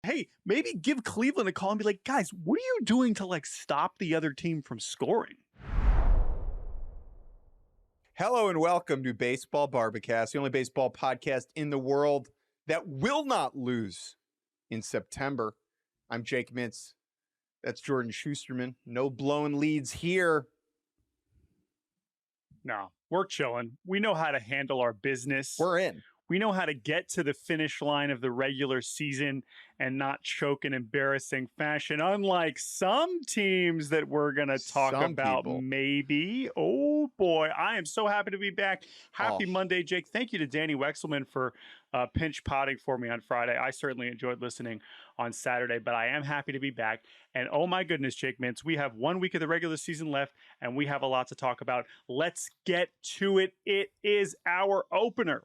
Hey, maybe give Cleveland a call and be like, guys, what are you doing to stop the other team from scoring? Hello and welcome to Baseball Barbacast, the only baseball podcast in the world that will not lose in September. I'm Jake Mintz. That's Jordan Shusterman. No blowing leads here. No, we're chilling. We know how to handle our business. We're in. We know how to get to the finish line of the regular season and not choke in embarrassing fashion, unlike some teams that we're going to talk about maybe. Oh, boy. I am so happy to be back. Happy Monday, Jake. Thank you to Danny Wexelman for pinch potting for me on Friday. I certainly enjoyed listening on Saturday, but I am happy to be back. And oh, my goodness, Jake Mintz, we have 1 week of the regular season left, and we have a lot to talk about. Let's get to it. It is our opener.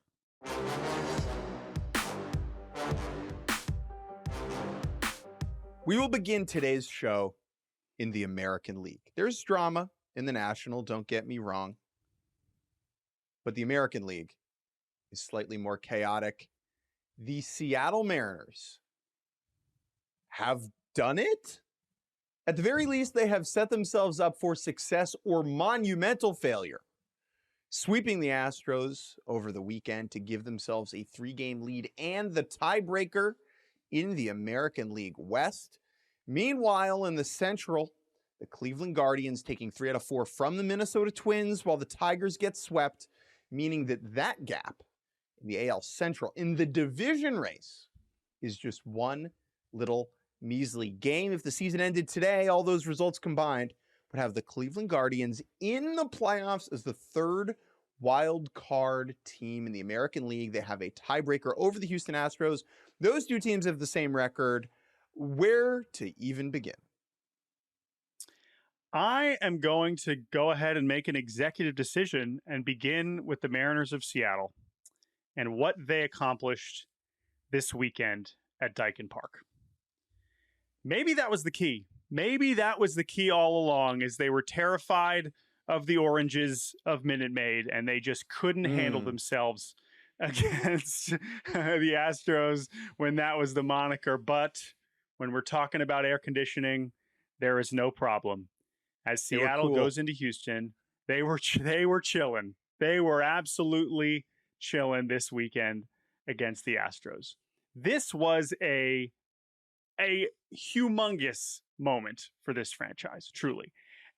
We will begin today's show in the American League. There's drama in the National, don't get me wrong. But the American League is slightly more chaotic. The Seattle Mariners have done it. At the very least, they have set themselves up for success or monumental failure, sweeping the Astros over the weekend to give themselves a 3-game lead and the tiebreaker in the American League West. Meanwhile, in the Central, the Cleveland Guardians taking 3 out of 4 from the Minnesota Twins while the Tigers get swept, meaning that gap in the AL Central in the division race is just one little measly game. If the season ended today, all those results combined would have the Cleveland Guardians in the playoffs as the third wild card team in the American League. They have a tiebreaker over the Houston Astros. Those two teams have the same record. Where to even begin? I am going to go ahead and make an executive decision and begin with the Mariners of Seattle and what they accomplished this weekend at Daikin Park. Maybe that was the key. Maybe that was the key all along, is they were terrified of the oranges of Minute Maid, and they just couldn't handle themselves against the Astros when that was the moniker. But when we're talking about air conditioning, there is no problem. As Seattle goes into Houston, they were chilling. They were absolutely chilling this weekend against the Astros. This was a humongous moment for this franchise, truly.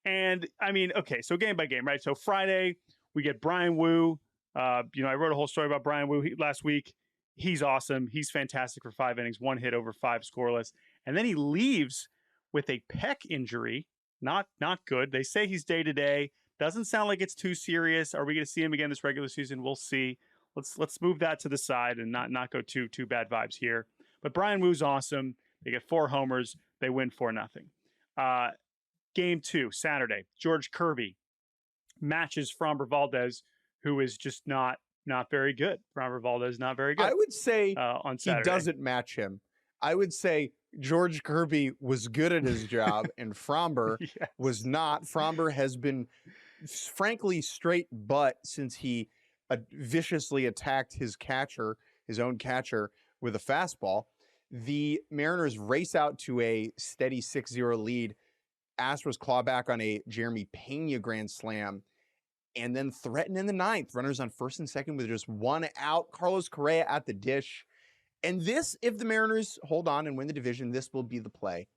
And I mean, okay, so game by game, right? So Friday, we get Brian Wu. I wrote a whole story about Brian Wu last week. He's awesome. He's fantastic for 5 innings, 1 hit over 5 scoreless. And then he leaves with a pec injury. Not good. They say he's day-to-day. Doesn't sound like it's too serious. Are we going to see him again this regular season? We'll see. Let's move that to the side and not go too bad vibes here. But Brian Wu's awesome. They get 4 homers. They win 4-0. Game 2, Saturday. George Kirby matches Framber Valdez, who is just not very good. Framber Valdez not very good. I would say on Saturday. He doesn't match him. I would say George Kirby was good at his job and Framber was not. Framber has been, frankly, straight butt since he viciously attacked his own catcher, with a fastball. The Mariners race out to a steady 6-0 lead. Astros claw back on a Jeremy Pena grand slam and then threaten in the 9th. Runners on first and second with just 1 out. Carlos Correa at the dish. And this, if the Mariners hold on and win the division, this will be the play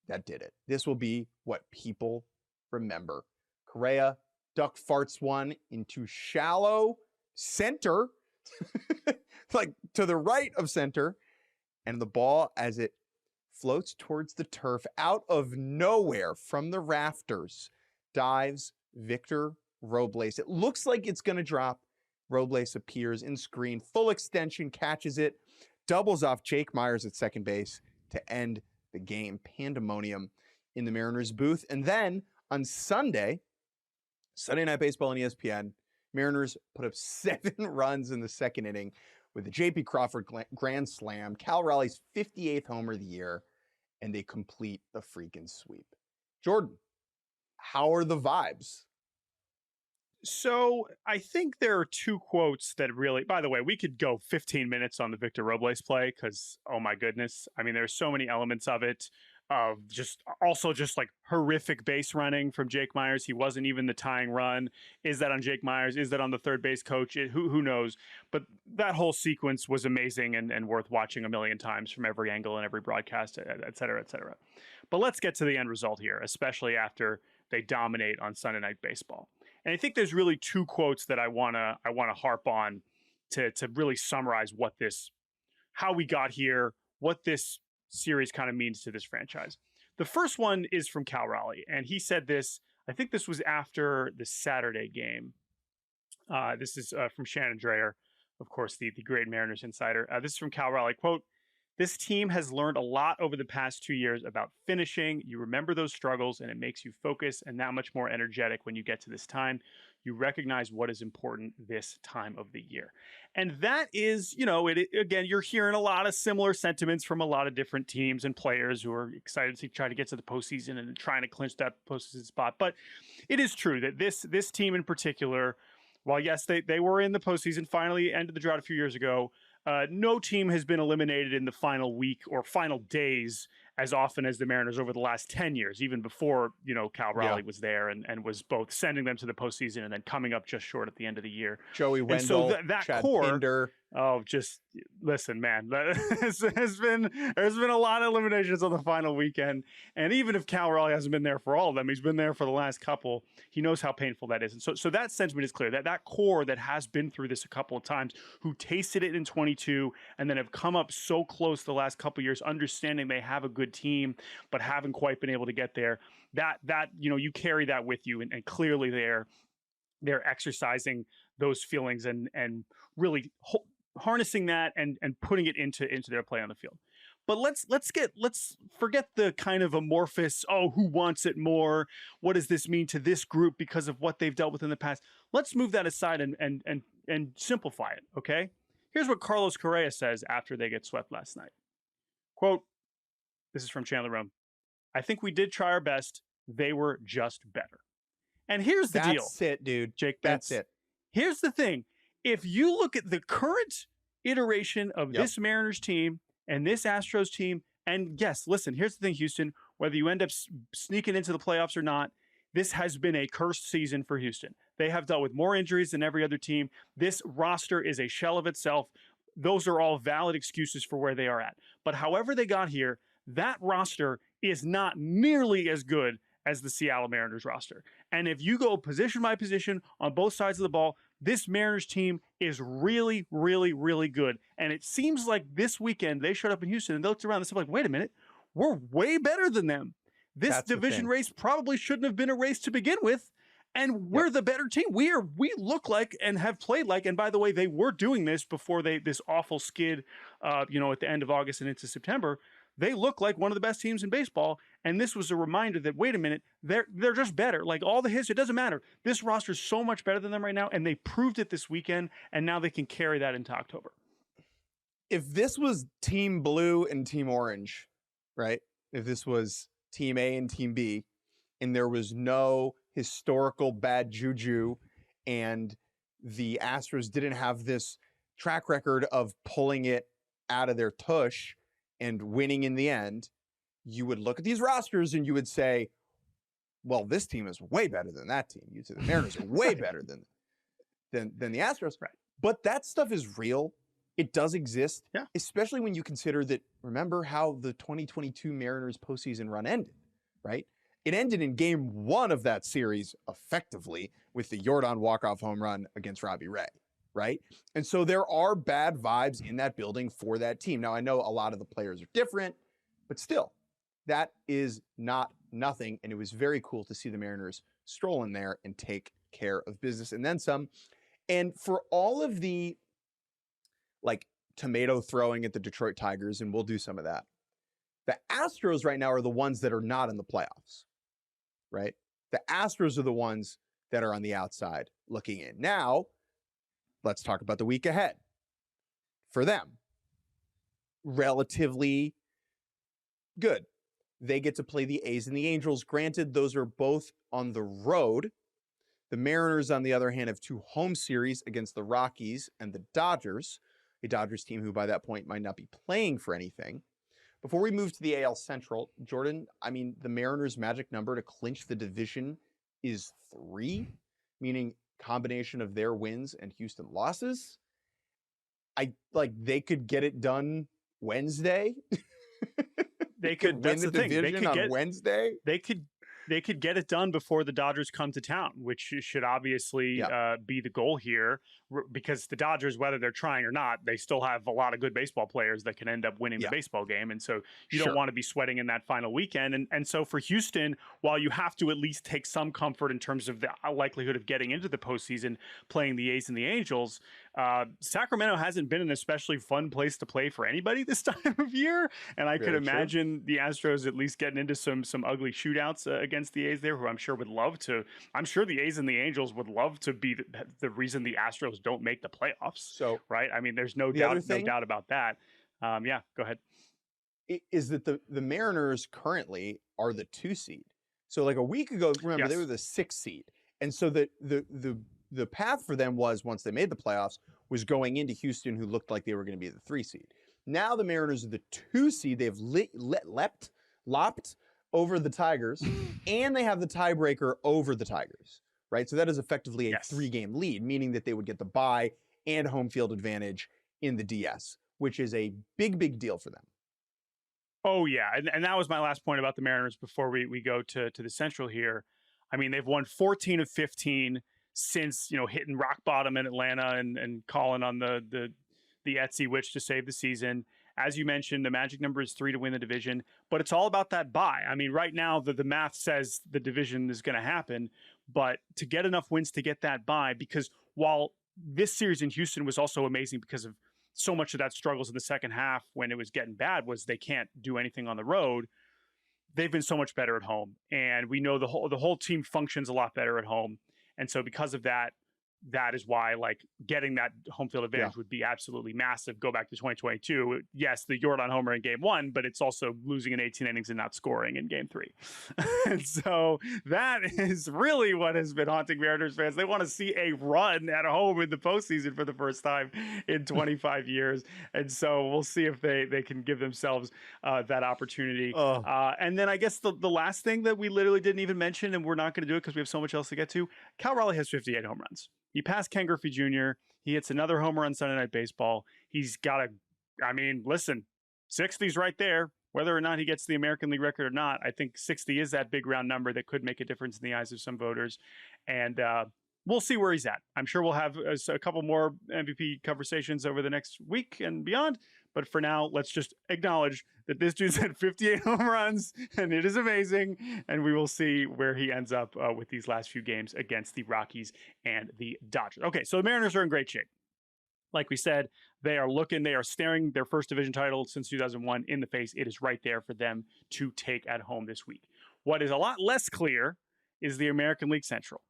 that did it. This will be what people remember. Correa duck farts one into shallow center, like to the right of center, and the ball, as it floats towards the turf, out of nowhere from the rafters, dives Victor Robles. It looks like it's going to drop. Robles appears in screen, full extension, catches it, doubles off Jake Myers at second base to end the game. Pandemonium in the Mariners booth. And then on Sunday Night Baseball on ESPN, Mariners put up 7 runs in the second inning with the J.P. Crawford grand slam, Cal Raleigh's 58th homer of the year, and they complete the freaking sweep. Jordan, how are the vibes? So I think there are two quotes that really, by the way, we could go 15 minutes on the Victor Robles play because, oh my goodness. I mean, there's so many elements of it. Of just also just like horrific base running from Jake Myers. He wasn't even the tying run. Is that on Jake Myers? Is that on the third base coach? Who knows? But that whole sequence was amazing and worth watching a million times from every angle and every broadcast, et cetera, et cetera. But let's get to the end result here, especially after they dominate on Sunday Night Baseball. And I think there's really two quotes that I wanna harp on to really summarize how we got here, what this series kind of means to this franchise. The first one is from Cal Raleigh, and he said this. I think this was after the Saturday game. This is from Shannon Dreyer, of course, the great Mariners insider. This is from Cal Raleigh. Quote, "This team has learned a lot over the past 2 years about finishing. You remember those struggles and it makes you focus and that much more energetic when you get to this time. You recognize what is important this time of the year." And that is, again, you're hearing a lot of similar sentiments from a lot of different teams and players who are excited to try to get to the postseason and trying to clinch that postseason spot. But it is true that this team in particular, while yes, they were in the postseason, finally ended the drought a few years ago, no team has been eliminated in the final week or final days as often as the Mariners over the last 10 years, even before, Cal Raleigh was there and was both sending them to the postseason and then coming up just short at the end of the year. Joey Wendell, that Chad core, Pinder. Oh, just listen, man. There's been a lot of eliminations on the final weekend, and even if Cal Raleigh hasn't been there for all of them, he's been there for the last couple. He knows how painful that is, and so that sentiment is clear. That core that has been through this a couple of times, who tasted it in 22, and then have come up so close the last couple of years, understanding they have a good team, but haven't quite been able to get there. That you carry that with you, and clearly they're exercising those feelings and really harnessing that and putting it into their play on the field. But let's forget the kind of amorphous, who wants it more? What does this mean to this group because of what they've dealt with in the past? Let's move that aside and simplify it, okay? Here's what Carlos Correa says after they get swept last night. Quote, this is from Chandler Rome. "I think we did try our best. They were just better." And here's the deal. That's it, dude. Jake, that's it. Here's the thing. If you look at the current iteration of this Mariners team and this Astros team, and yes, listen, here's the thing, Houston, whether you end up sneaking into the playoffs or not, this has been a cursed season for Houston. They have dealt with more injuries than every other team. This roster is a shell of itself. Those are all valid excuses for where they are at. But however they got here, that roster is not nearly as good as the Seattle Mariners roster. And if you go position by position on both sides of the ball, this Mariners team is really, really, really good. And it seems like this weekend they showed up in Houston and they looked around and said, like, wait a minute, we're way better than them. This division race probably shouldn't have been a race to begin with. And we're the better team. We look like and have played like, and by the way, they were doing this before this awful skid, at the end of August and into September. They look like one of the best teams in baseball. And this was a reminder that, wait a minute, they're just better. Like all the history, it doesn't matter. This roster is so much better than them right now. And they proved it this weekend. And now they can carry that into October. If this was Team Blue and Team Orange, right? If this was Team A and Team B, and there was no historical bad juju, and the Astros didn't have this track record of pulling it out of their tush and winning in the end, you would look at these rosters and you would say, well, this team is way better than that team. You say the Mariners are way better than the Astros. Right. But that stuff is real. It does exist, especially when you consider that, remember how the 2022 Mariners postseason run ended, right? It ended in game 1 of that series effectively with the Jordan walk-off home run against Robbie Ray. Right? And so there are bad vibes in that building for that team. Now, I know a lot of the players are different, but still, that is not nothing. And it was very cool to see the Mariners stroll in there and take care of business and then some. And for all of the tomato throwing at the Detroit Tigers, and we'll do some of that, the Astros right now are the ones that are not in the playoffs, right? The Astros are the ones that are on the outside looking in. Now, let's talk about the week ahead. For them, relatively good. They get to play the A's and the Angels. Granted, those are both on the road. The Mariners, on the other hand, have 2 home series against the Rockies and the Dodgers, a Dodgers team who by that point might not be playing for anything. Before we move to the AL Central, Jordan, I mean, the Mariners' magic number to clinch the division is 3, meaning combination of their wins and Houston losses. They could get it done Wednesday. They could win the division they could on Wednesday. They could get it done before the Dodgers come to town, which should obviously be the goal here, because the Dodgers, whether they're trying or not, they still have a lot of good baseball players that can end up winning the baseball game. And so you don't want to be sweating in that final weekend. And so for Houston, while you have to at least take some comfort in terms of the likelihood of getting into the postseason, playing the A's and the Angels, Sacramento hasn't been an especially fun place to play for anybody this time of year. And I could imagine the Astros at least getting into some ugly shootouts against the A's there, who I'm sure would love to. I'm sure the A's and the Angels would love to be the reason the Astros don't make the playoffs. So, right? I mean, there's no doubt about that. Yeah, go ahead. Is that the Mariners currently are the 2 seed? So like a week ago, remember they were the 6 seed, and so the path for them was, once they made the playoffs, was going into Houston, who looked like they were going to be the 3 seed. Now the Mariners are the 2 seed. They've lopped over the Tigers, and they have the tiebreaker over the Tigers, right? So that is effectively a 3-game lead, meaning that they would get the bye and home field advantage in the DS, which is a big deal for them. Oh, yeah. And that was my last point about the Mariners before we go to the Central here. I mean, they've won 14 of 15 since, hitting rock bottom in Atlanta and calling on the Etsy witch to save the season. As you mentioned, the magic number is 3 to win the division, but it's all about that bye. I mean, right now, the math says the division is going to happen, but to get enough wins to get that bye, because while this series in Houston was also amazing because of so much of that struggles in the second half when it was getting bad was they can't do anything on the road, they've been so much better at home. And we know the whole team functions a lot better at home. And so because of that, that is why getting that home field advantage would be absolutely massive. Go back to 2022. Yes, the Jordan homer in game 1, but it's also losing in 18 innings and not scoring in game 3. And so that is really what has been haunting Mariners fans. They want to see a run at home in the postseason for the first time in 25 years. And so we'll see if they can give themselves that opportunity. And then I guess the last thing that we literally didn't even mention, and we're not going to do it because we have so much else to get to, Cal Raleigh has 58 home runs. He passed Ken Griffey Jr. He hits another homer on Sunday Night Baseball. He's got listen, 60's right there. Whether or not he gets the American League record or not, I think 60 is that big round number that could make a difference in the eyes of some voters. And we'll see where he's at. I'm sure we'll have a couple more MVP conversations over the next week and beyond. But for now, let's just acknowledge that this dude's had 58 home runs, and it is amazing. And we will see where he ends up with these last few games against the Rockies and the Dodgers. Okay, so the Mariners are in great shape. Like we said, they are staring their first division title since 2001 in the face. It is right there for them to take at home this week. What is a lot less clear is the American League Central,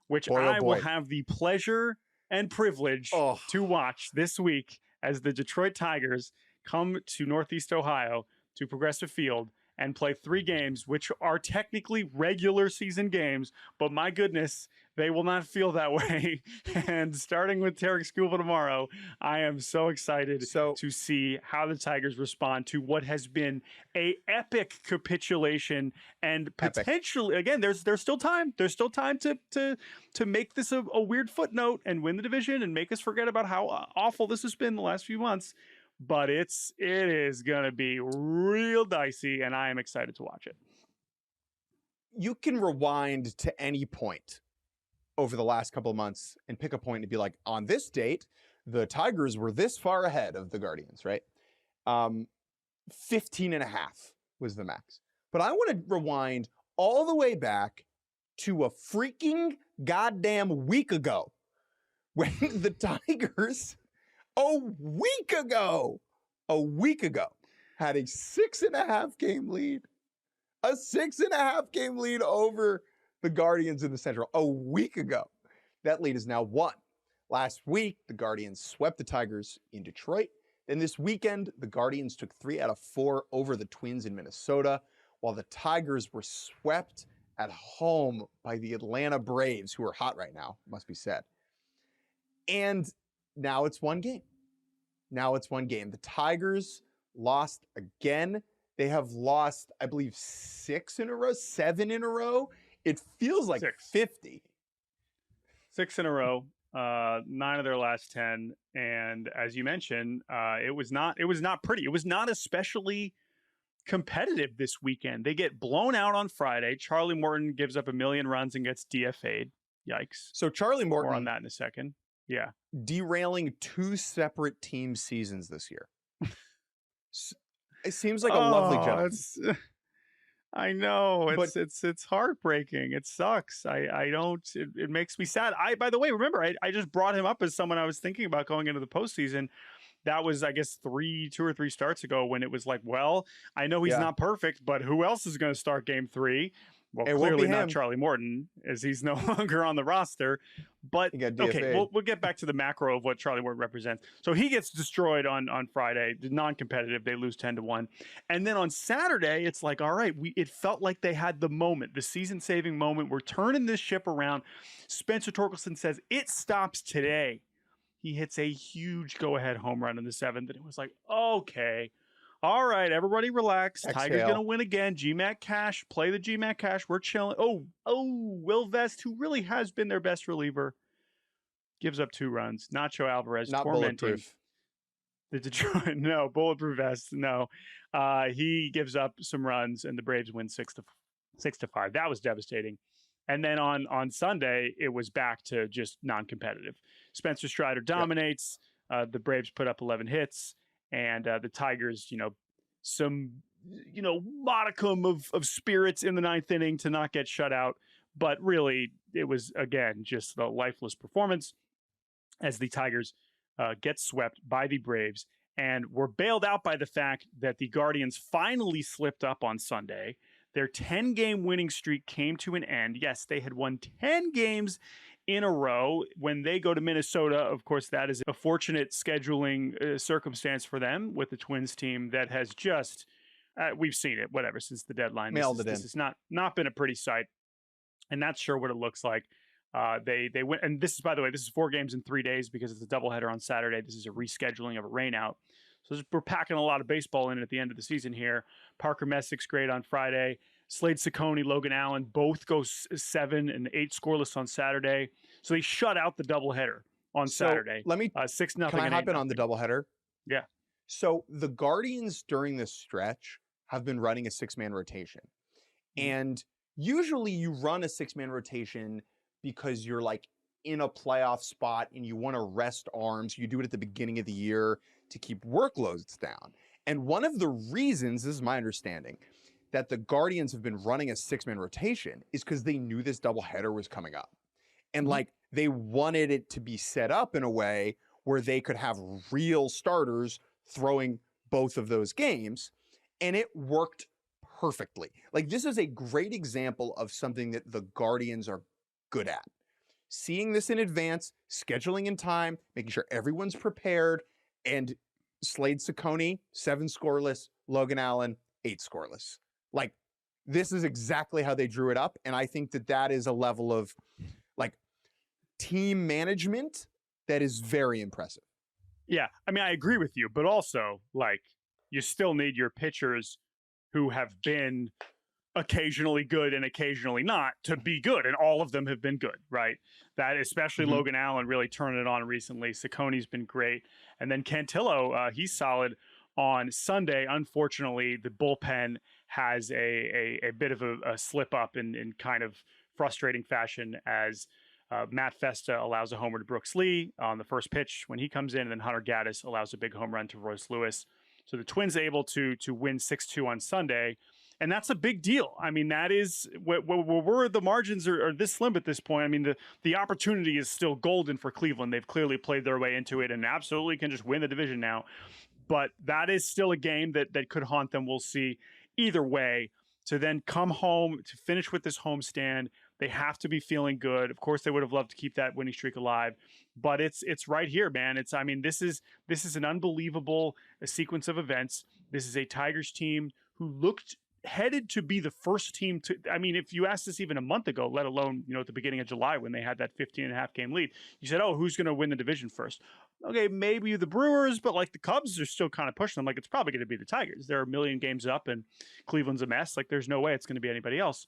which I will have the pleasure and privilege to watch this week as the Detroit Tigers come to Northeast Ohio to Progressive Field and play 3 games, which are technically regular season games, but my goodness, they will not feel that way. And starting with Tarek Skubal tomorrow, I am so excited to see how the Tigers respond to what has been a epic capitulation and potentially, again, there's still time. There's still time to make this a weird footnote and win the division and make us forget about how awful this has been the last few months. But it is going to be real dicey, and I am excited to watch it. You can rewind to any point over the last couple of months and pick a point and be like, on this date, the Tigers were this far ahead of the Guardians, right? 15 and a half was the max. But I want to rewind all the way back to a freaking goddamn week ago when the Tigers... A week ago, had a 6.5 game lead. A 6.5 game lead over the Guardians in the Central. A week ago. That lead is now 1. Last week, the Guardians swept the Tigers in Detroit. Then this weekend, the Guardians took 3 out of 4 over the Twins in Minnesota, while the Tigers were swept at home by the Atlanta Braves, who are hot right now, must be said. And now it's one game. The Tigers lost again. They have lost, I believe, 7 in a row. It feels like 50. 6 in a row. 9 of their last 10. And as you mentioned, it was not pretty. It was not especially competitive this weekend. They get blown out on Friday. Charlie Morton gives up 1 million runs and gets DFA'd. Yikes. So Charlie Morton, more on that in a second. Yeah. Derailing 2 separate team seasons this year. It seems like a lovely job. I know it's heartbreaking. It sucks. It makes me sad. By the way, remember, I just brought him up as someone I was thinking about going into the postseason. That was, I guess, 2 or 3 starts ago when it was like, well, I know he's not perfect, but who else is going to start game 3? Well, clearly not Charlie Morton, as he's no longer on the roster. But okay, we'll get back to the macro of what Charlie Morton represents. So he gets destroyed on Friday, non-competitive. They lose 10-1, and then on Saturday, it's like, all right, it felt like they had the moment, the season-saving moment. We're turning this ship around. Spencer Torkelson says it stops today. He hits a huge go-ahead home run in the 7th, and it was like, okay. All right, everybody relax. Exhale. Tigers going to win again. GMAC Cash, play the GMAC Cash. We're chilling. Oh, Will Vest, who really has been their best reliever, gives up 2 runs. Nacho Alvarez, not tormenting. Bulletproof. The Detroit, no. Bulletproof Vest, no. He gives up some runs, and the Braves win 6-5. That was devastating. And then on Sunday, it was back to just non-competitive. Spencer Strider dominates. The Braves put up 11 hits. And the Tigers, some, modicum of spirits in the 9th inning to not get shut out. But really, it was, again, just a lifeless performance as the Tigers get swept by the Braves and were bailed out by the fact that the Guardians finally slipped up on Sunday. Their 10-game winning streak came to an end. Yes, they had won 10 games in a row. When they go to Minnesota, of course, that is a fortunate scheduling circumstance for them with the Twins team that has just, we've seen it, whatever, since the deadline. This has not been a pretty sight, and that's sure what it looks like. They went, and this is, by the way, this is 4 games in 3 days because it's a doubleheader on Saturday. This is a rescheduling of a rainout. So we're packing a lot of baseball in at the end of the season here. Parker Messick's great on Friday. Slade Ciccone, Logan Allen, both go 7 and 8 scoreless on Saturday. So they shut out the doubleheader on Saturday. Let me 6-0. Can I hop in on the doubleheader? Yeah. So the Guardians during this stretch have been running a 6-man rotation, and usually you run a 6-man rotation because you're like in a playoff spot and you want to rest arms. You do it at the beginning of the year to keep workloads down. And one of the reasons, this is my understanding, that the Guardians have been running a 6-man rotation is because they knew this doubleheader was coming up. And like they wanted it to be set up in a way where they could have real starters throwing both of those games. And it worked perfectly. Like, this is a great example of something that the Guardians are good at. Seeing this in advance, scheduling in time, making sure everyone's prepared, and Slade Ciccone, 7 scoreless, Logan Allen, 8 scoreless. Like, this is exactly how they drew it up, and I think that that is a level of, like, team management that is very impressive. Yeah, I mean, I agree with you, but also, like, you still need your pitchers who have been occasionally good and occasionally not to be good, and all of them have been good, right? That especially Logan Allen really turned it on recently. Ciccone's been great, and then Cantillo, he's solid on Sunday. Unfortunately, the bullpen has a bit of a slip up in kind of frustrating fashion as Matt Festa allows a homer to Brooks Lee on the first pitch when he comes in, and then Hunter Gaddis allows a big home run to Royce Lewis. So the Twins able to win 6-2 on Sunday. And that's a big deal. I mean, that is where the margins are this slim at this point. I mean, the opportunity is still golden for Cleveland. They've clearly played their way into it and absolutely can just win the division now. But that is still a game that could haunt them. We'll see. Either way, to then come home, to finish with this homestand, they have to be feeling good. Of course, they would have loved to keep that winning streak alive. But it's right here, man. This is an unbelievable sequence of events. This is a Tigers team who looked headed to be the first team to, I mean, if you asked this even a month ago, let alone, at the beginning of July when they had that 15.5 game lead, you said, oh, who's going to win the division first? Okay, maybe the Brewers, but like the Cubs are still kind of pushing them. Like it's probably going to be the Tigers. They're a million games up and Cleveland's a mess. Like there's no way it's going to be anybody else.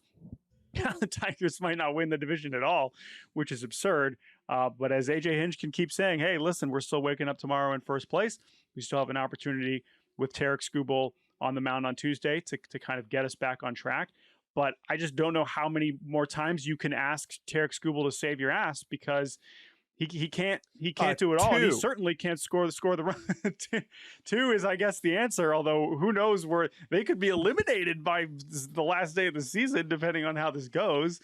The Tigers might not win the division at all, which is absurd. But as AJ Hinch can keep saying, hey, listen, we're still waking up tomorrow in first place. We still have an opportunity with Tarek Skubal on the mound on Tuesday to kind of get us back on track. But I just don't know how many more times you can ask Tarek Skubal to save your ass, because he can't do it all. And he certainly can't score the run. Two is, I guess, the answer. Although who knows where they could be eliminated by the last day of the season, depending on how this goes.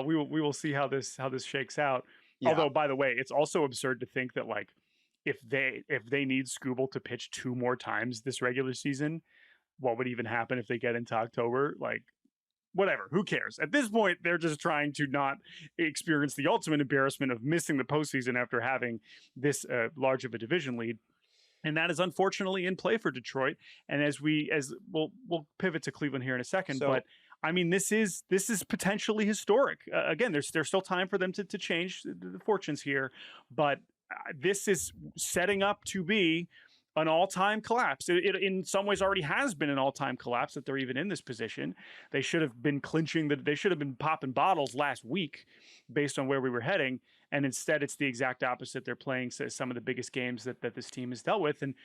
We will see how this shakes out. Yeah. Although, by the way, it's also absurd to think that like if they need Skubal to pitch 2 more times this regular season, what would even happen if they get into October? Like, whatever, who cares? At this point, they're just trying to not experience the ultimate embarrassment of missing the postseason after having this large of a division lead. And that is unfortunately in play for Detroit. And as we'll pivot to Cleveland here in a second, but I mean, this is potentially historic. Again, there's still time for them to change the fortunes here, but this is setting up to be an all-time collapse. It in some ways already has been an all-time collapse that they're even in this position. They should have been they should have been popping bottles last week based on where we were heading. And instead it's the exact opposite. They're playing some of the biggest games that this team has dealt with. And,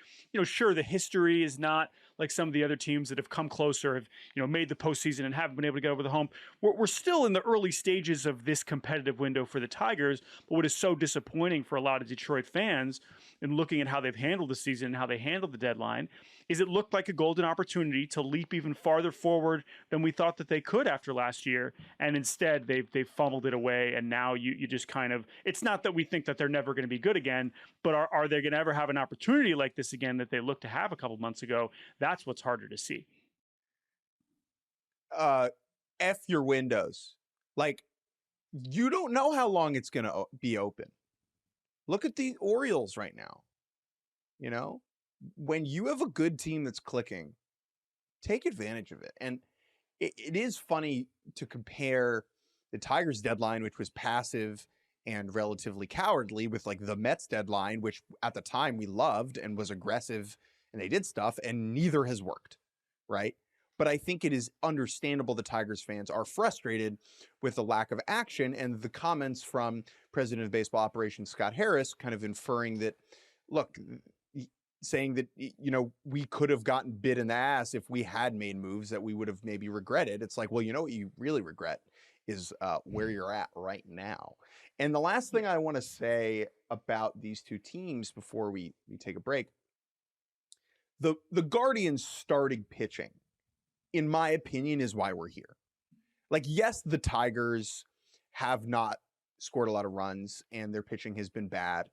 sure, the history is not like some of the other teams that have come closer, have, made the postseason and haven't been able to get over the hump. We're still in the early stages of this competitive window for the Tigers. But what is so disappointing for a lot of Detroit fans in looking at how they've handled the season and how they handled the deadline is it looked like a golden opportunity to leap even farther forward than we thought that they could after last year. And instead they've fumbled it away. And now you just kind of, it's not that we think that they're never going to be good again, but are they going to ever have an opportunity like this again that they looked to have a couple months ago? That's what's harder to see. F your windows. Like, you don't know how long it's going to be open. Look at the Orioles right now. When you have a good team that's clicking, take advantage of it. And it is funny to compare the Tigers deadline, which was passive and relatively cowardly, with like the Mets deadline, which at the time we loved and was aggressive and they did stuff, and neither has worked, right? But I think it is understandable the Tigers fans are frustrated with the lack of action, and the comments from President of Baseball Operations Scott Harris kind of inferring that, look, saying that, we could have gotten bit in the ass if we had made moves that we would have maybe regretted. It's like, well, what you really regret is where you're at right now. And the last thing I want to say about these two teams before we take a break, the Guardians starting pitching, in my opinion, is why we're here. Like, yes, the Tigers have not scored a lot of runs and their pitching has been bad,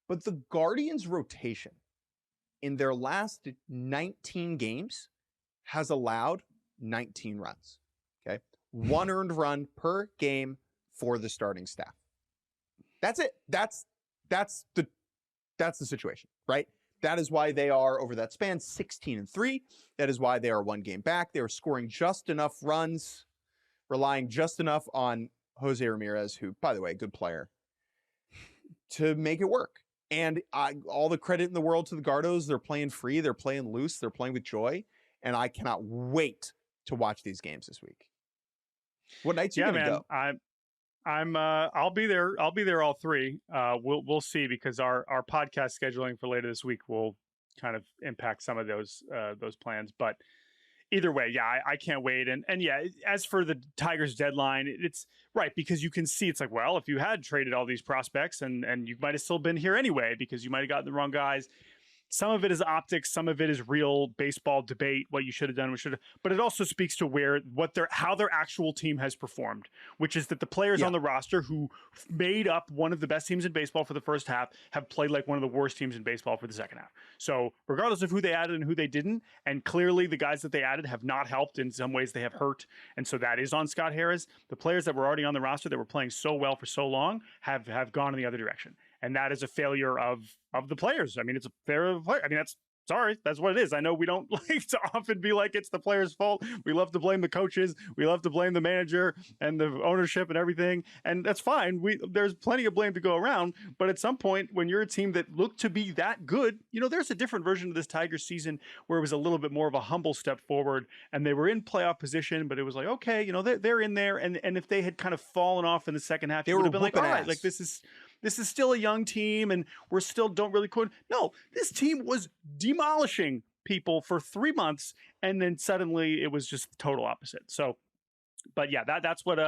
but the Guardians rotation in their last 19 games has allowed 19 runs. Okay. 1 earned run per game for the starting staff. That's it. That's the situation, right? That is why they are, over that span, 16-3. That is why they are 1 game back. They are scoring just enough runs, relying just enough on Jose Ramirez, who, by the way, good player, to make it work. And all the credit in the world to the Gardos. They're playing free. They're playing loose. They're playing with joy. And I cannot wait to watch these games this week. What nights are you going to go? I'll be there. I'll be there all 3. We'll see, because our podcast scheduling for later this week will kind of impact some of those plans. But either way, yeah, I can't wait. And yeah, as for the Tigers deadline, it's right, because you can see it's like, well, if you had traded all these prospects and you might have still been here anyway, because you might have gotten the wrong guys. Some of it is optics, some of it is real baseball debate, what you should have done, what should have. But it also speaks to how their actual team has performed, which is that the players on the roster who made up one of the best teams in baseball for the first half have played like one of the worst teams in baseball for the second half. So regardless of who they added and who they didn't, and clearly the guys that they added have not helped. In some ways they have hurt. And so that is on Scott Harris. The players that were already on the roster that were playing so well for so long have gone in the other direction. And that is a failure of the players. I mean, it's a failure of the player. I mean, Sorry, that's what it is. I know we don't like to often be like it's the player's fault. We love to blame the coaches. We love to blame the manager and the ownership and everything. And that's fine. There's plenty of blame to go around. But at some point, when you're a team that looked to be that good, there's a different version of this Tigers season where it was a little bit more of a humble step forward and they were in playoff position, but it was like, okay, they're in there. And if they had kind of fallen off in the second half, it would have been like, all right, like this is still a young team and we're still don't really quote. No, this team was demolishing people for 3 months and then suddenly it was just the total opposite. So, but yeah, that's what,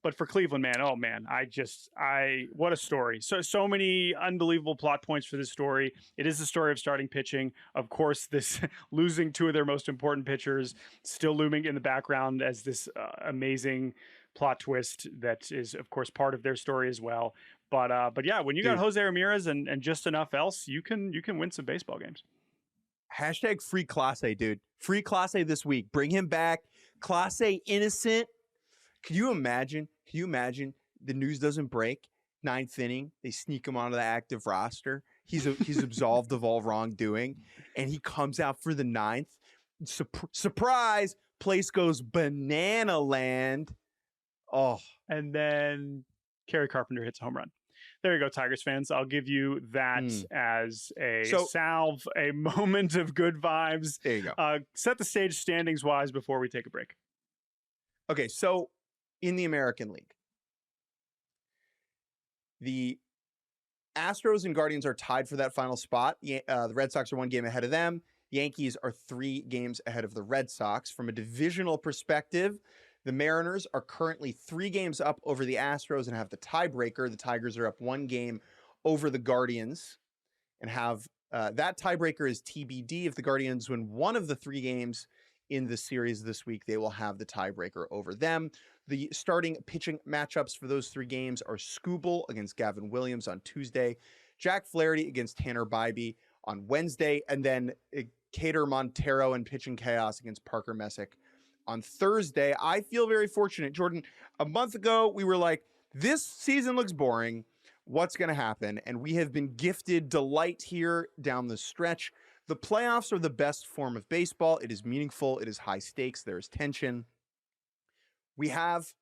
but for Cleveland, man, oh man, what a story. So many unbelievable plot points for this story. It is the story of starting pitching. Of course, this losing two of their most important pitchers still looming in the background as this amazing plot twist that is, of course, part of their story as well. But yeah, when you got Jose Ramirez and just enough else, you can win some baseball games. Hashtag free Clase, dude. Free Clase this week. Bring him back. Clase innocent. Can you imagine? The news doesn't break. 9th inning, they sneak him onto the active roster. He's absolved of all wrongdoing, and he comes out for the 9th. Surprise! Place goes banana land. Oh, and then Kerry Carpenter hits a home run. There you go, Tigers fans. I'll give you that as a salve, a moment of good vibes. There you go. Set the stage standings-wise before we take a break. Okay, so in the American League, the Astros and Guardians are tied for that final spot. The Red Sox are 1 game ahead of them. Yankees are 3 games ahead of the Red Sox. From a divisional perspective, the Mariners are currently 3 games up over the Astros and have the tiebreaker. The Tigers are up 1 game over the Guardians and have that tiebreaker is TBD. If the Guardians win 1 of the 3 games in the series this week, they will have the tiebreaker over them. The starting pitching matchups for those 3 games are Skubal against Gavin Williams on Tuesday, Jack Flaherty against Tanner Bybee on Wednesday, and then Cater Montero and pitching chaos against Parker Messick on Thursday. I feel very fortunate. Jordan, a month ago, we were like, this season looks boring. What's going to happen? And we have been gifted delight here down the stretch. The playoffs are the best form of baseball. It is meaningful. It is high stakes. There is tension. We have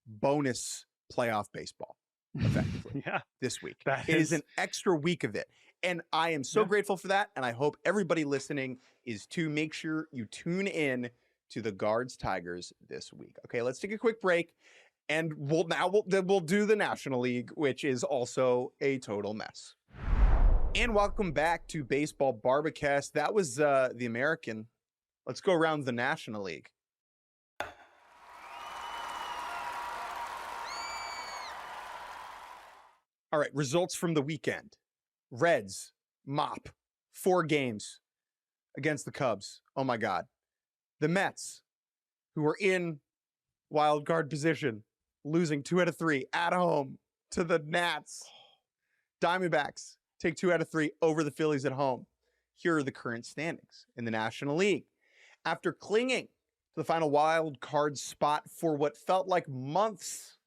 bonus playoff baseball, effectively, this week. It is an extra week of it. And I am so grateful for that. And I hope everybody listening is to make sure you tune in to the Guards Tigers this week. Okay, let's take a quick break, and we'll do the National League, which is also a total mess. And welcome back to Baseball Barbacast. That was the American. Let's go around the National League. All right, results from the weekend. Reds mop 4 games against the Cubs. Oh my God. The Mets, who are in wild card position, losing 2 out of 3 at home to the Nats. Diamondbacks take 2 out of 3 over the Phillies at home. Here are the current standings in the National League. After clinging to the final wild card spot for what felt like months,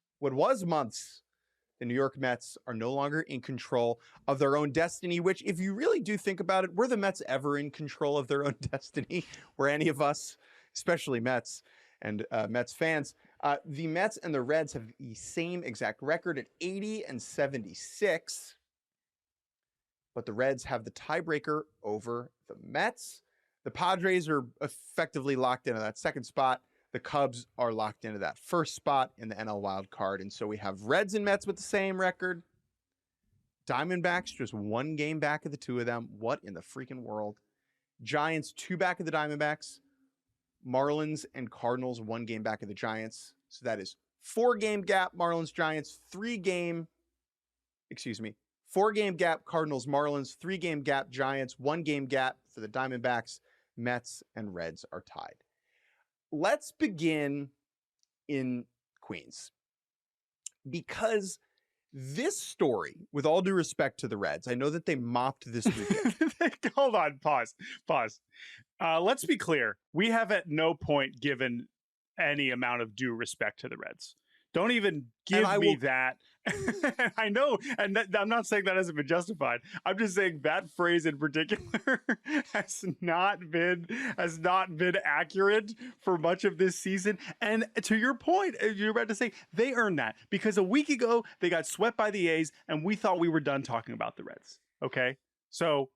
the New York Mets are no longer in control of their own destiny, which, if you really do think about it, were the Mets ever in control of their own destiny? Were any of us, especially Mets and Mets fans? The Mets and the Reds have the same exact record at 80 and 76, but the Reds have the tiebreaker over the Mets. The Padres are effectively locked into that second spot. The Cubs are locked into that first spot in the NL wild card. And so we have Reds and Mets with the same record. Diamondbacks just 1 game back of the 2 of them. What in the freaking world? Giants 2 back of the Diamondbacks. Marlins and Cardinals 1 game back of the Giants. So that is 4 game gap Marlins Giants, 4 game gap Cardinals Marlins, 3 game gap Giants, 1 game gap for the Diamondbacks. Mets and Reds are tied. Let's begin in Queens, because this story, with all due respect to the Reds, I know that they mopped this weekend. Hold on, pause. Let's be clear. We have at no point given any amount of due respect to the Reds. Don't even give me that. I know, and I'm not saying that hasn't been justified. I'm just saying that phrase in particular has not been accurate for much of this season. And to your point, you're about to say they earned that because a week ago they got swept by the A's, and we thought we were done talking about the Reds. Okay, so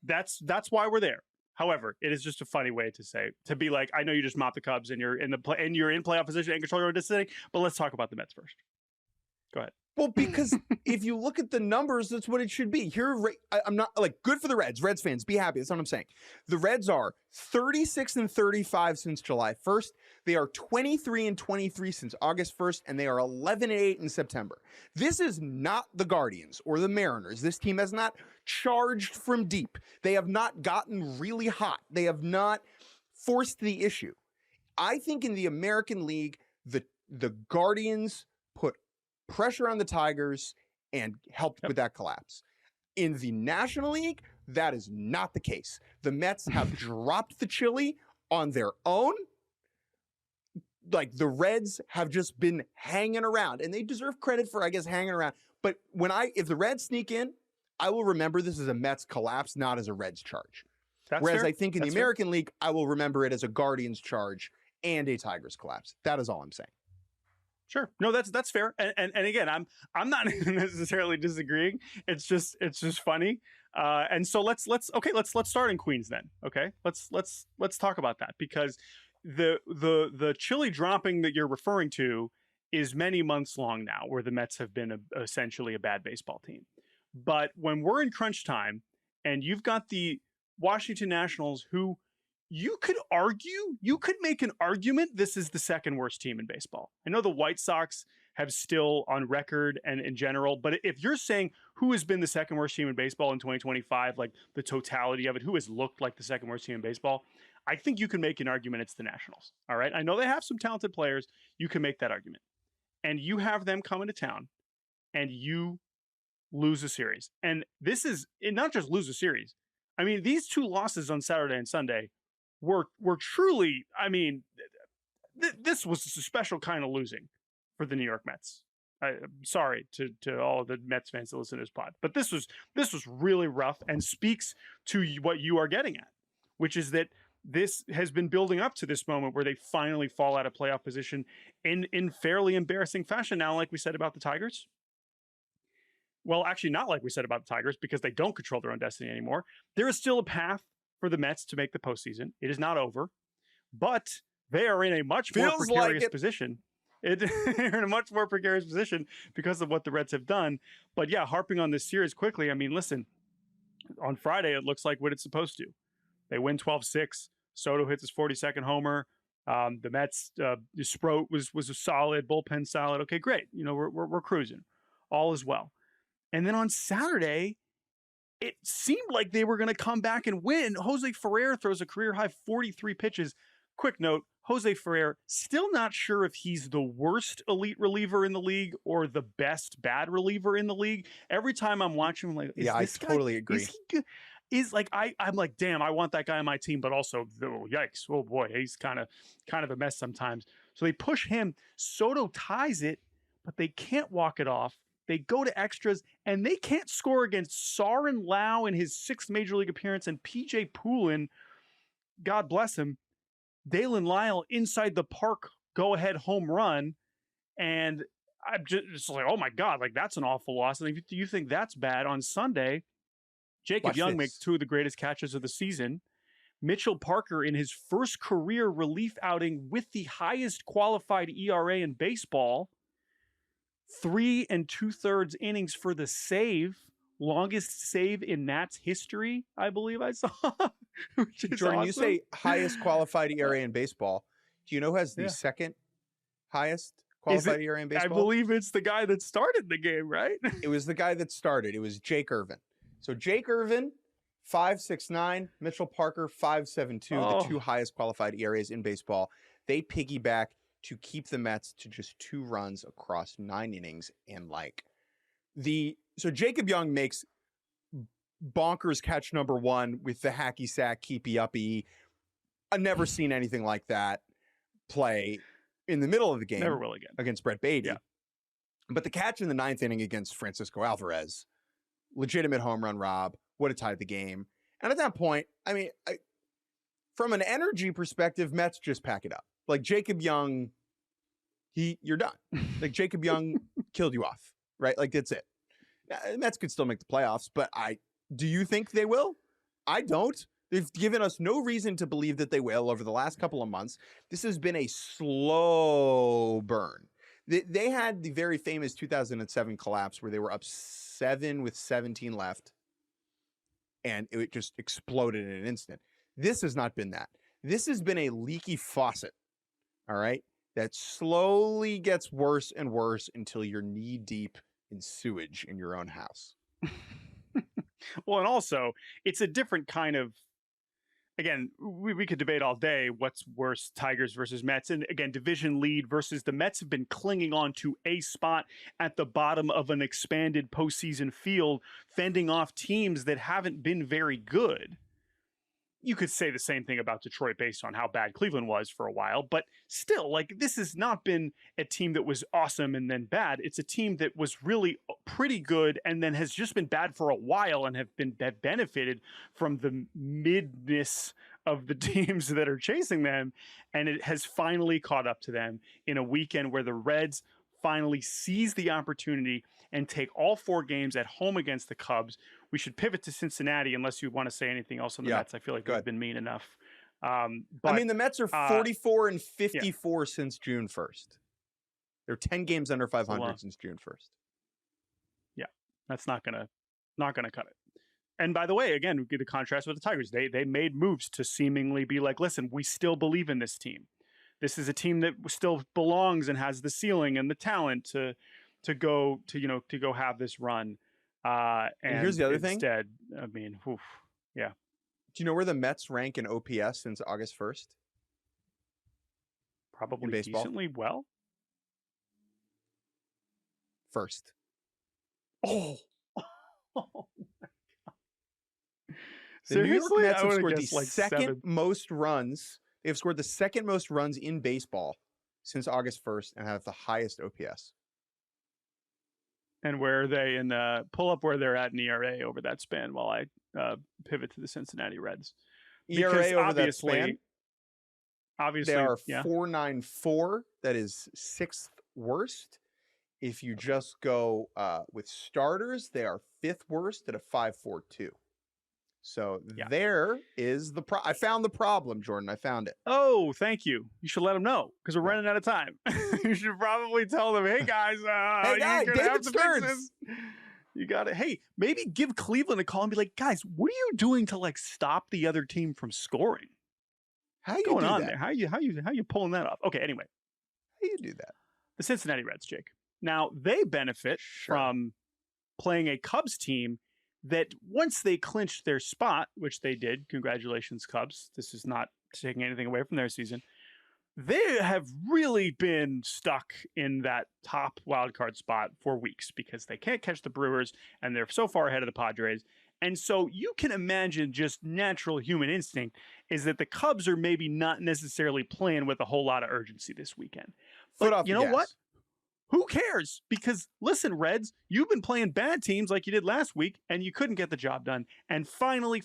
that's why we're there. However, it is just a funny way to be like, I know you just mopped the Cubs and you're in playoff position and control your own destiny, but let's talk about the Mets first. Go ahead. Well, because if you look at the numbers, that's what it should be. Here, I'm not like good for the Reds. Reds fans, be happy. That's what I'm saying. The Reds are 36-35 since July 1st. They are 23-23 since August 1st, and they are 11-8 in September. This is not the Guardians or the Mariners. This team has not charged from deep. They have not gotten really hot. They have not forced the issue. I think in the American League, the Guardians put pressure on the Tigers and helped with that collapse. In the National League, that is not the case. The Mets have dropped the chili on their own. Like, the Reds have just been hanging around, and they deserve credit for, I guess, hanging around. But if the Reds sneak in, I will remember this as a Mets collapse, not as a Reds charge. Whereas I think in the American League, I will remember it as a Guardians charge and a Tigers collapse. That is all I'm saying. Sure. No, that's fair. And again, I'm not necessarily disagreeing. It's just funny. And so let's start in Queens then. Okay. Let's talk about that, because the chili dropping that you're referring to is many months long now, where the Mets have been essentially a bad baseball team. But when we're in crunch time and you've got the Washington Nationals, who you could make an argument this is the second worst team in baseball. I know the White Sox have still on record and in general, but if you're saying who has been the second worst team in baseball in 2025, like the totality of it, who has looked like the second worst team in baseball, I think you can make an argument it's the Nationals. All right. I know they have some talented players. You can make that argument. And you have them come into town and you lose a series. And this is not just lose a series. I mean, these two losses on Saturday and Sunday were truly, I mean, this was a special kind of losing for the New York Mets. I'm sorry to all of the Mets fans that listen to this pod, but this was really rough and speaks to what you are getting at, which is that this has been building up to this moment where they finally fall out of playoff position in fairly embarrassing fashion. Now, like we said about the Tigers, well, actually not like we said about the Tigers, because they don't control their own destiny anymore. There is still a path for the Mets to make the postseason. It is not over, but they are in a much more precarious position. They're in a much more precarious position because of what the Reds have done. But yeah, harping on this series quickly, I mean, listen, on Friday, it looks like what it's supposed to. They win 12-6. Soto hits his 42nd homer. The Mets, Sproat was a solid, bullpen solid. Okay, great. You know, we're cruising. All is well. And then on Saturday, it seemed like they were going to come back and win. Jose Ferrer throws a career-high 43 pitches. Quick note, Jose Ferrer, still not sure if he's the worst elite reliever in the league or the best bad reliever in the league. Every time I'm watching him, like, I totally agree. Is he good? I'm like, damn, I want that guy on my team, but also, oh, yikes, oh boy, he's kind of a mess sometimes. So they push him. Soto ties it, but they can't walk it off. They go to extras, and they can't score against Sarin Lau in his 6th Major League appearance, and P.J. Poulin, God bless him, Dalen Lyle inside the park go-ahead home run, and I'm just like, oh my God, like that's an awful loss. And if you think that's bad, on Sunday, Jacob Young makes 2 of the greatest catches of the season. Mitchell Parker, in his first career relief outing with the highest qualified ERA in baseball, 3 2/3 innings for the save, longest save in Nats history, I believe I saw. Jordan, awesome. You say highest qualified ERA in baseball. Do you know who has the second highest qualified ERA in baseball? I believe it's the guy that started the game, right? It was the guy that started. It was Jake Irvin. So Jake Irvin, 5.69, Mitchell Parker, 5.72, the 2 highest qualified ERAs in baseball. They piggyback to keep the Mets to just 2 runs across 9 innings. And so Jacob Young makes bonkers catch number 1 with the hacky sack, keepy uppy. I've never seen anything like that play. in the middle of the game. Never will again. Against Brett Beatty. Yeah. But the catch in the 9th inning against Francisco Alvarez, legitimate home run rob, would have tied the game. And at that point, I mean, from an energy perspective, Mets just pack it up. Like Jacob Young, you're done. Like Jacob Young killed you off, right? Like that's it. Mets could still make the playoffs, but do you think they will? I don't. They've given us no reason to believe that they will over the last couple of months. This has been a slow burn. They had the very famous 2007 collapse where they were up 7 with 17 left, and it just exploded in an instant. This has not been that. This has been a leaky faucet, all right, that slowly gets worse and worse until you're knee-deep in sewage in your own house. Well, and also, it's a different kind of, again, we could debate all day what's worse, Tigers versus Mets. And again, division lead versus the Mets have been clinging on to a spot at the bottom of an expanded postseason field, fending off teams that haven't been very good. You could say the same thing about Detroit based on how bad Cleveland was for a while, but still, like, this has not been a team that was awesome and then bad. It's a team that was really pretty good and then has just been bad for a while and have benefited from the midness of the teams that are chasing them. And it has finally caught up to them in a weekend where the Reds finally seize the opportunity and take all 4 games at home against the Cubs. We should pivot to Cincinnati unless you want to say anything else on the Mets. I feel like we've been mean enough. But I mean, the Mets are 44 and 54 since June 1st. They're 10 games under 500 since June 1st. Yeah, that's not gonna cut it. And by the way, again, we get the contrast with the Tigers. They made moves to seemingly be like, listen, we still believe in this team. This is a team that still belongs and has the ceiling and the talent to go have this run. And here's the other thing. Instead, I mean, yeah. Do you know where the Mets rank in OPS since August 1st? Probably decently well. First. Oh. Oh my God. The New York Mets have scored the like second most runs. They have scored the second most runs in baseball since August 1st and have the highest OPS. And where are they in pull up where they're at in ERA over that span while I pivot to the Cincinnati Reds. ERA over that span? Obviously, they are 4.94. That is 6th worst. If you just go with starters, they are 5th worst at a 5.42. So there is I found the problem, Jordan. I found it. Oh, thank you. You should let them know because we're running out of time. You should probably tell them, hey, guys. Hey, guys, David Stearns. You got it. Hey, maybe give Cleveland a call and be like, guys, what are you doing to like stop the other team from scoring? How you going do on that? there? How you pulling that off? Okay, anyway. How you do that? The Cincinnati Reds, Jake. Now, they benefit from playing a Cubs team that once they clinched their spot, which they did, congratulations, Cubs. This is not taking anything away from their season. They have really been stuck in that top wildcard spot for weeks because they can't catch the Brewers and they're so far ahead of the Padres. And so you can imagine just natural human instinct is that the Cubs are maybe not necessarily playing with a whole lot of urgency this weekend. But you know what? Who cares? Because listen, Reds, you've been playing bad teams like you did last week, and you couldn't get the job done. And finally,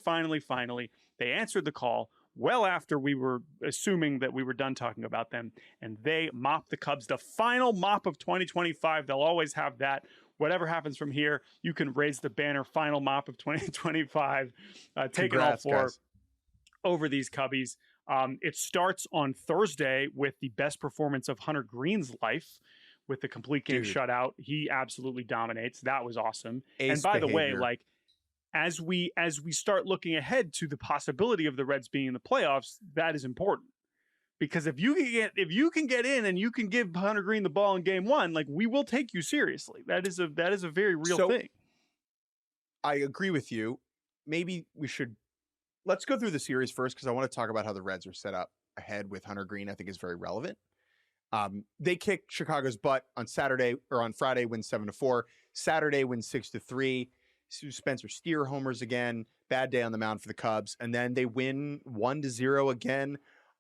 they answered the call well after we were assuming that we were done talking about them, and they mopped the Cubs. The final mop of 2025. They'll always have that. Whatever happens from here, you can raise the banner. Final mop of 2025. Take it all for over these Cubbies. It starts on Thursday with the best performance of Hunter Green's life. With the complete game shutout, he absolutely dominates. That was awesome. And by the way, like as we start looking ahead to the possibility of the Reds being in the playoffs, that is important because if you can get in and you can give Hunter Green the ball in game 1, like we will take you seriously. That is a very real thing. I agree with you. Maybe let's go through the series first because I want to talk about how the Reds are set up ahead with Hunter Green. I think is very relevant. They kicked Chicago's butt on Friday, win 7-4. Saturday, win 6-3. Spencer Steer homers again. Bad day on the mound for the Cubs. And then they win 1-0 again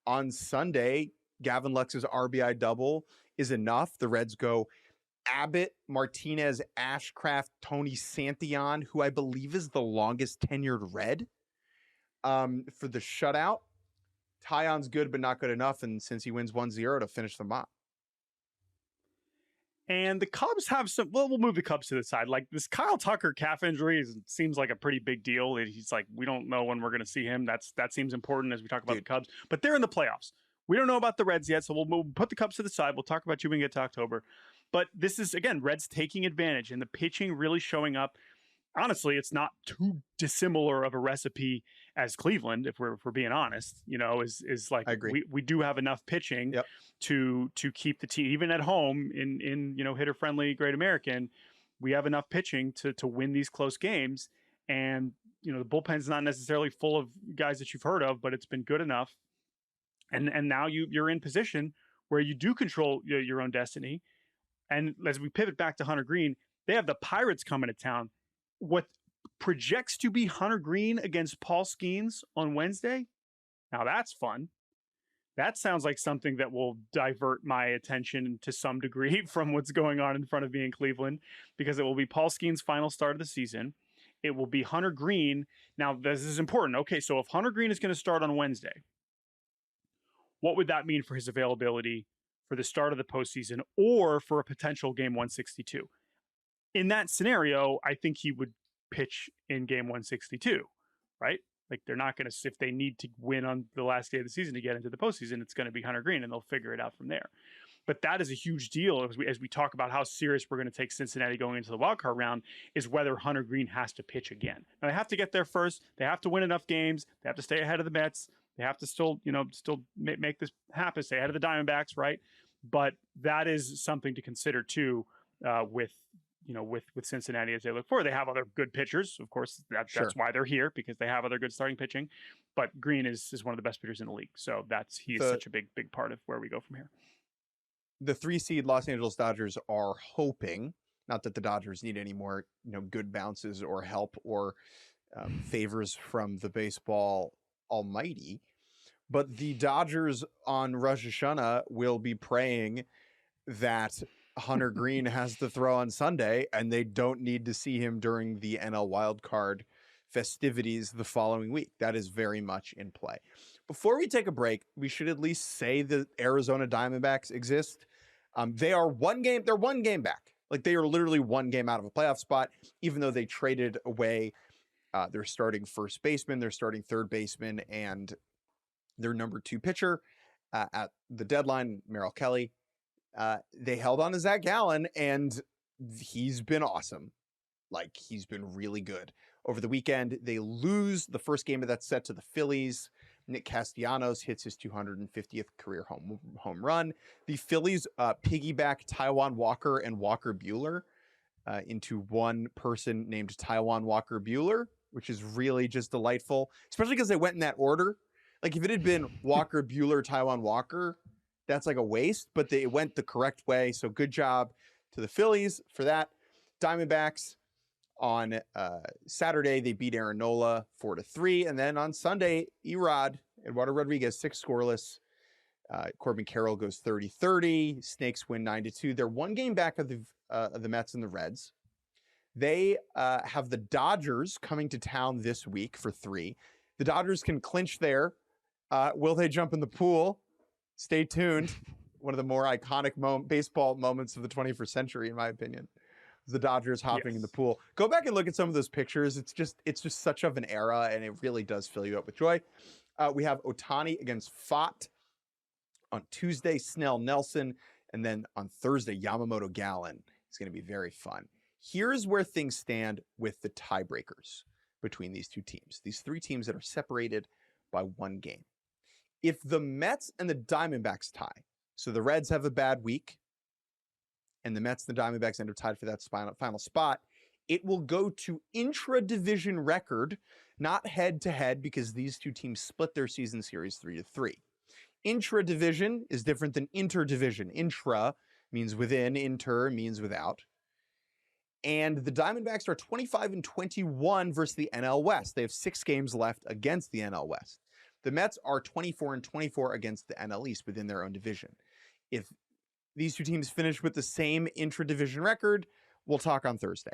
on Sunday. Gavin Lux's RBI double is enough. The Reds go Abbott, Martinez, Ashcraft, Tony Santillan, who I believe is the longest tenured Red, for the shutout. Taillon's good, but not good enough. And since he wins 1-0 to finish the mop. And the Cubs have some, well, we'll move the Cubs to the side. Like this Kyle Tucker calf injury seems like a pretty big deal. He's like, we don't know when we're going to see him. That seems important as we talk about the Cubs, but they're in the playoffs. We don't know about the Reds yet, so we'll put the Cubs to the side. We'll talk about you when we get to October. But this is, again, Reds taking advantage and the pitching really showing up. Honestly, it's not too dissimilar of a recipe as Cleveland, if we're being honest. Is like, I agree. We do have enough pitching to keep the team, even at home in hitter friendly Great American. We have enough pitching to win these close games. And the bullpen's not necessarily full of guys that you've heard of, but it's been good enough. And now you're in position where you do control your own destiny. And as we pivot back to Hunter Green, they have the Pirates coming to town. What projects to be Hunter Green against Paul Skeens on Wednesday? Now that's fun. That sounds like something that will divert my attention to some degree from what's going on in front of me in Cleveland, because it will be Paul Skeens' final start of the season. It will be Hunter Green. Now, this is important. Okay, so if Hunter Green is going to start on Wednesday, what would that mean for his availability for the start of the postseason or for a potential game 162? In that scenario, I think he would pitch in game 162, right? Like they're not going to, if they need to win on the last day of the season to get into the postseason, it's going to be Hunter Green and they'll figure it out from there. But that is a huge deal as we talk about how serious we're going to take Cincinnati going into the wild card round, is whether Hunter Green has to pitch again. Now they have to get there first. They have to win enough games. They have to stay ahead of the Mets. They have to still make this happen, stay ahead of the Diamondbacks, right? But that is something to consider too, with Cincinnati as they look forward. They have other good pitchers, of course. That's why they're here, because they have other good starting pitching. But Green is one of the best pitchers in the league, so he is such a big part of where we go from here. The 3 seed Los Angeles Dodgers are hoping, not that the Dodgers need any more good bounces or help or favors from the baseball almighty, but the Dodgers on Rosh Hashanah will be praying that Hunter Green has to throw on Sunday, and they don't need to see him during the NL wildcard festivities the following week. That is very much in play. Before we take a break, we should at least say the Arizona Diamondbacks exist. They're one game back. Like they are literally one game out of a playoff spot, even though they traded away their starting first baseman, their starting third baseman, and their number 2 pitcher at the deadline, Merrill Kelly. They held on to Zach Gallen, and he's been awesome. Like, he's been really good. Over the weekend, they lose the first game of that set to the Phillies. Nick Castellanos hits his 250th career home run. The Phillies piggyback Taijuan Walker and Walker Buehler into one person named Taijuan Walker Buehler, which is really just delightful, especially because they went in that order. Like, if it had been Walker Buehler, Taijuan Walker, that's like a waste, but they went the correct way. So good job to the Phillies for that. Diamondbacks on Saturday, they beat Aaron Nola 4-3. And then on Sunday, Erod, Eduardo Rodriguez, 6 scoreless. Corbin Carroll goes 30-30. Snakes win 9-2. They're one game back of the Mets and the Reds. They have the Dodgers coming to town this week for 3. The Dodgers can clinch there. Will they jump in the pool? Stay tuned. One of the more iconic baseball moments of the 21st century, in my opinion, is the Dodgers hopping in the pool. Go back and look at some of those pictures. It's just such of an era, and it really does fill you up with joy. We have Ohtani against Fott on Tuesday, Snell Nelson, and then on Thursday, Yamamoto Gallen. It's going to be very fun. Here's where things stand with the tiebreakers between these two teams. These 3 teams that are separated by 1 game. If the Mets and the Diamondbacks tie, so the Reds have a bad week, and the Mets and the Diamondbacks end up tied for that final spot, it will go to intra-division record, not head-to-head, because these 2 teams split their season series 3-3. Intra-division is different than interdivision. Intra means within, inter means without. And the Diamondbacks are 25-21 versus the NL West. They have 6 games left against the NL West. The Mets are 24-24 against the NL East within their own division. If these two teams finish with the same intra-division record, we'll talk on Thursday.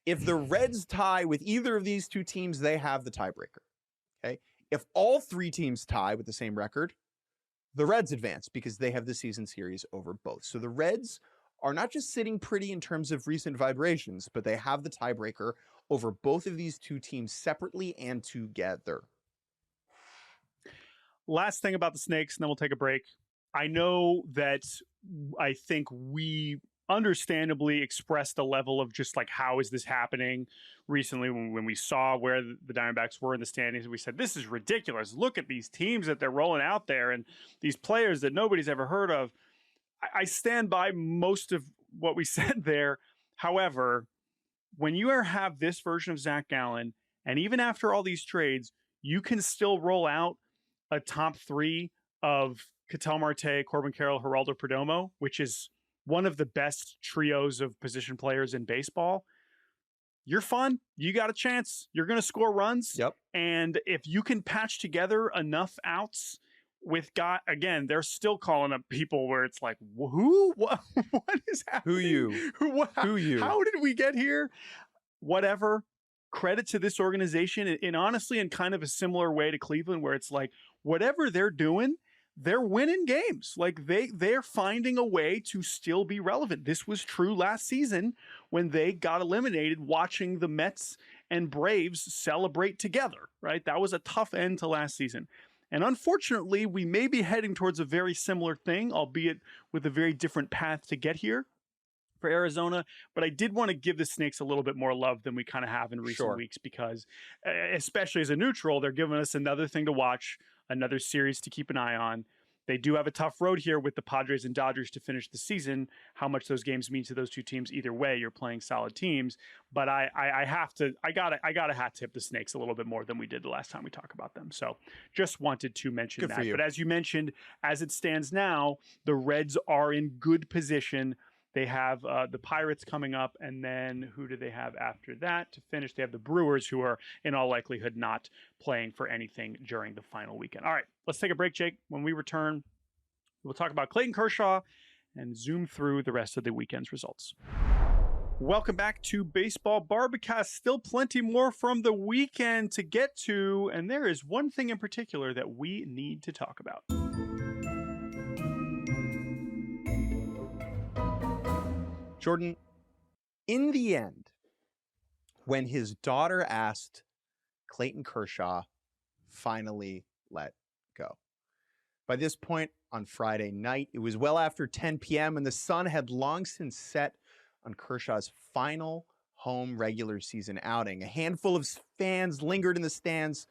If the Reds tie with either of these two teams, they have the tiebreaker. Okay. If all three teams tie with the same record, the Reds advance because they have the season series over both. So the Reds are not just sitting pretty in terms of recent vibrations, but they have the tiebreaker over both of these two teams separately and together. Last thing about the Snakes, and then we'll take a break. I know that I think we understandably expressed a level of just like, how is this happening recently when we saw where the Diamondbacks were in the standings. We said, this is ridiculous. Look at these teams that they're rolling out there and these players that nobody's ever heard of. I stand by most of what we said there. However, when you have this version of Zach Gallen, and even after all these trades, you can still roll out a top three of Ketel Marte, Corbin Carroll, Geraldo Perdomo, which is one of the best trios of position players in baseball. You're fun. You got a chance. You're going to score runs. Yep. And if you can patch together enough outs with again, they're still calling up people where it's like, who? What is happening? Who you? Who you? How did we get here? Whatever. Credit to this organization. And honestly, in kind of a similar way to Cleveland, where it's like, whatever they're doing, they're winning games. Like they're finding a way to still be relevant. This was true last season when they got eliminated, watching the Mets and Braves celebrate together, right? That was a tough end to last season. And unfortunately, we may be heading towards a very similar thing, albeit with a very different path to get here for Arizona. But I did want to give the Snakes a little bit more love than we kind of have in recent weeks, because especially as a neutral, they're giving us another thing to watch, another series to keep an eye on. They do have a tough road here with the Padres and Dodgers to finish the season. How much those games mean to those two teams, either way, you're playing solid teams. But I gotta hat tip the Snakes a little bit more than we did the last time we talked about them. So just wanted to mention that. But as you mentioned, as it stands now, the Reds are in good position. They have the Pirates coming up, and then who do they have after that to finish? They have the Brewers, who are in all likelihood not playing for anything during the final weekend. All right, let's take a break, Jake. When we return, we'll talk about Clayton Kershaw and zoom through the rest of the weekend's results. Welcome back to Baseball Barbacast. Still plenty more from the weekend to get to, and there is one thing in particular that we need to talk about. Jordan, in the end, when his daughter asked Clayton Kershaw finally let go. By this point on Friday night, it was well after 10 p.m. and the sun had long since set on Kershaw's final home regular season outing. A handful of fans lingered in the stands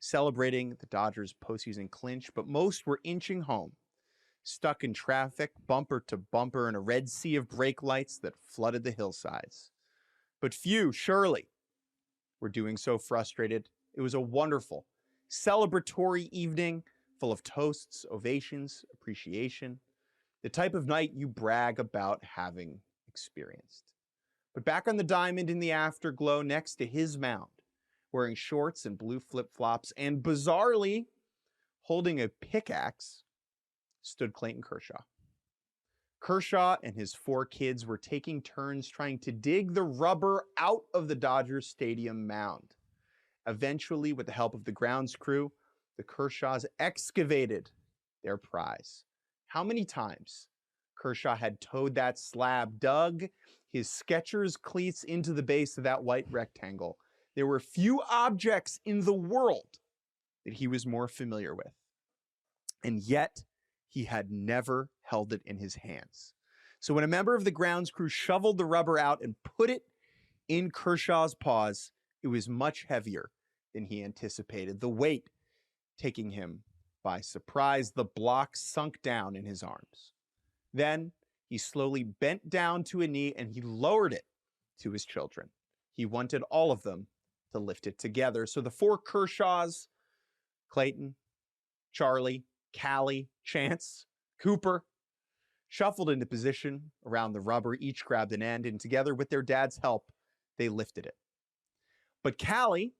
celebrating the Dodgers' postseason clinch, but most were inching home, stuck in traffic, bumper to bumper in a red sea of brake lights that flooded the hillsides. But few, surely, were doing so frustrated. It was a wonderful, celebratory evening full of toasts, ovations, appreciation, the type of night you brag about having experienced. But back on the diamond in the afterglow next to his mound, wearing shorts and blue flip-flops and bizarrely holding a pickaxe, stood Clayton Kershaw. Kershaw and his 4 kids were taking turns trying to dig the rubber out of the Dodgers Stadium mound. Eventually, with the help of the grounds crew, the Kershaws excavated their prize. How many times Kershaw had towed that slab, dug his Skechers cleats into the base of that white rectangle. There were few objects in the world that he was more familiar with. And yet, he had never held it in his hands. So when a member of the grounds crew shoveled the rubber out and put it in Kershaw's paws, it was much heavier than he anticipated, the weight taking him by surprise. The block sunk down in his arms. Then he slowly bent down to a knee and he lowered it to his children. He wanted all of them to lift it together. So the 4 Kershaws, Clayton, Charlie, Callie, Chance, Cooper, shuffled into position around the rubber. Each grabbed an end, and together with their dad's help, they lifted it. But Callie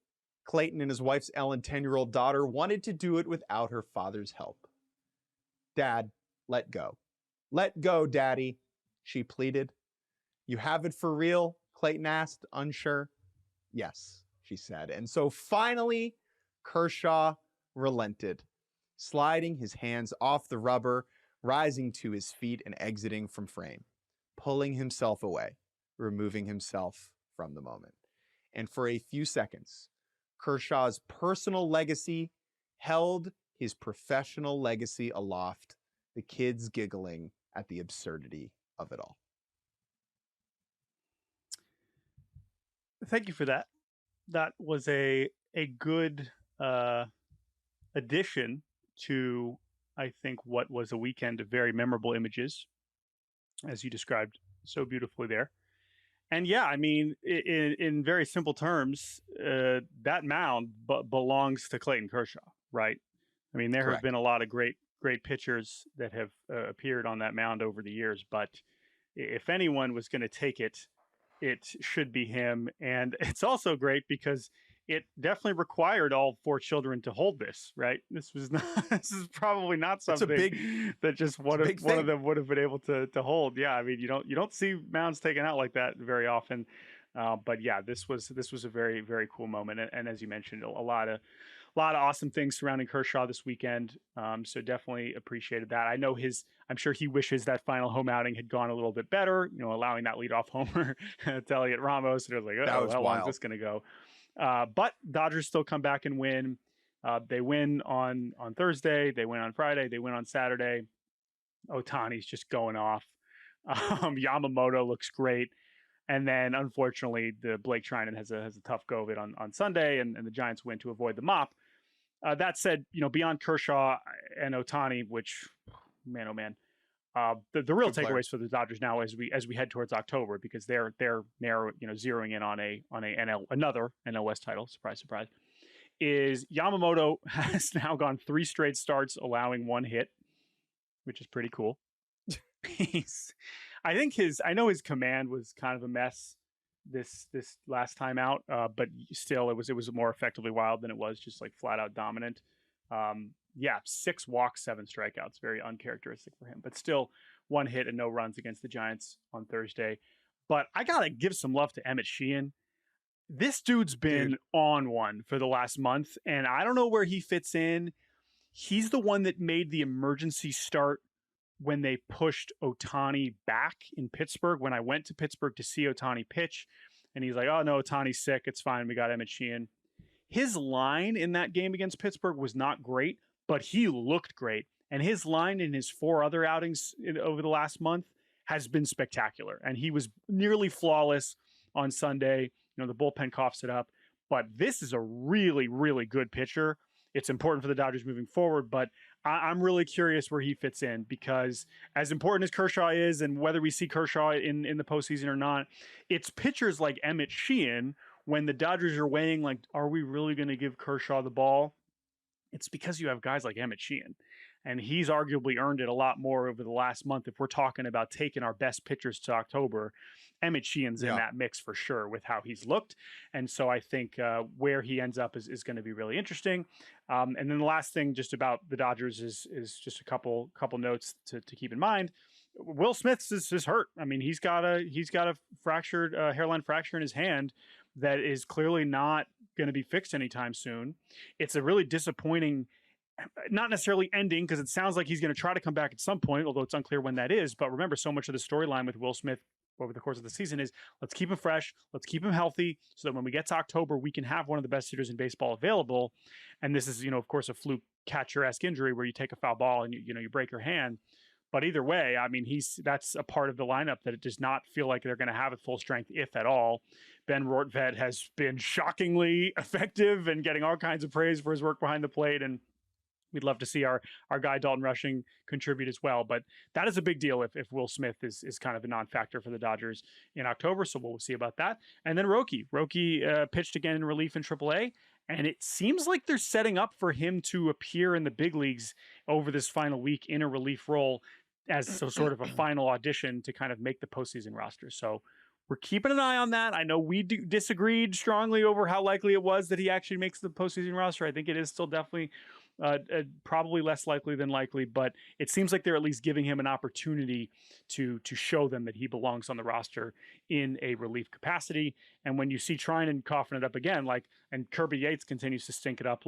Clayton and his wife's Ellen 10-year-old daughter wanted to do it without her father's help. Dad, let go. Let go, Daddy, she pleaded. You have it for real? Clayton asked, unsure. Yes, she said. And so finally, Kershaw relented, sliding his hands off the rubber, rising to his feet and exiting from frame, pulling himself away, removing himself from the moment. And for a few seconds, Kershaw's personal legacy held his professional legacy aloft, the kids giggling at the absurdity of it all. Thank you for that. That was a good addition to, I think, what was a weekend of very memorable images, as you described so beautifully there. And yeah, I mean, in very simple terms, that mound belongs to Clayton Kershaw, right? I mean, there have been a lot of great pitchers that have appeared on that mound over the years, but if anyone was going to take it, it should be him. And it's also great because it definitely required all 4 children to hold this, right? This was not. This is probably not something that just one of them would have been able to hold. Yeah, I mean, you don't see mounds taken out like that very often. But yeah, this was a very, very cool moment. And as you mentioned, a lot of awesome things surrounding Kershaw this weekend. So definitely appreciated that. I'm sure he wishes that final home outing had gone a little bit better, allowing that leadoff homer to Elliot Ramos. And it was like, how long is this going to go? But Dodgers still come back and win. They win on Thursday. They win on Friday. They win on Saturday. Ohtani's just going off. Yamamoto looks great. And then, unfortunately, the Blake Trinan has a tough go of it on Sunday, and the Giants win to avoid the mop. That said, beyond Kershaw and Ohtani, which, man, oh man, the real takeaways for the Dodgers now as we head towards October, because they're narrow, zeroing in on another NL West title. Surprise, surprise. Is Yamamoto has now gone 3 straight starts allowing 1 hit, which is pretty cool. I know his command was kind of a mess this last time out, but still it was more effectively wild than it was just like flat out dominant. 6 walks, 7 strikeouts, very uncharacteristic for him, but still 1 hit and no runs against the Giants on Thursday. But I gotta give some love to Emmett Sheehan. This dude's been on one for the last month, and I don't know where he fits in. He's the one that made the emergency start when they pushed Ohtani back in Pittsburgh, when I went to Pittsburgh to see Ohtani pitch, and he's like, oh no, Ohtani's sick, it's fine, we got Emmett Sheehan. His line in that game against Pittsburgh was not great, but he looked great. And his line in his 4 other outings over the last month has been spectacular. And he was nearly flawless on Sunday. The bullpen coughs it up. But this is a really, really good pitcher. It's important for the Dodgers moving forward, but I'm really curious where he fits in, because as important as Kershaw is, and whether we see Kershaw in the postseason or not, it's pitchers like Emmett Sheehan, when the Dodgers are weighing, like, are we really going to give Kershaw the ball? It's because you have guys like Emmett Sheehan, and he's arguably earned it a lot more over the last month. If we're talking about taking our best pitchers to October, Emmett Sheehan's in that mix for sure with how he's looked. And so I think where he ends up is going to be really interesting. And then the last thing just about the Dodgers is just a couple notes to keep in mind. Will Smith is hurt. I mean, he's got a fractured hairline fracture in his hand that is clearly not going to be fixed anytime soon. It's a really disappointing, not necessarily ending, because it sounds like he's going to try to come back at some point, although it's unclear when that is. But remember, so much of the storyline with Will Smith over the course of the season is, let's keep him fresh, let's keep him healthy, so that when we get to October, we can have one of the best hitters in baseball available. And this is, of course, a fluke catcher-esque injury where you take a foul ball and you break your hand. But either way, I mean, that's a part of the lineup that it does not feel like they're going to have at full strength, if at all. Ben Rortvedt has been shockingly effective and getting all kinds of praise for his work behind the plate, and we'd love to see our guy Dalton Rushing contribute as well. But that is a big deal if Will Smith is kind of a non-factor for the Dodgers in October, so we'll see about that. And then Roki pitched again in relief in AAA, and it seems like they're setting up for him to appear in the big leagues over this final week in a relief role as sort of a final audition to kind of make the postseason roster. So we're keeping an eye on that. I know we disagreed strongly over how likely it was that he actually makes the postseason roster. I think it is still definitely probably less likely than likely, but it seems like they're at least giving him an opportunity to show them that he belongs on the roster in a relief capacity. And when you see Treinen coughing it up again, and Kirby Yates continues to stink it up,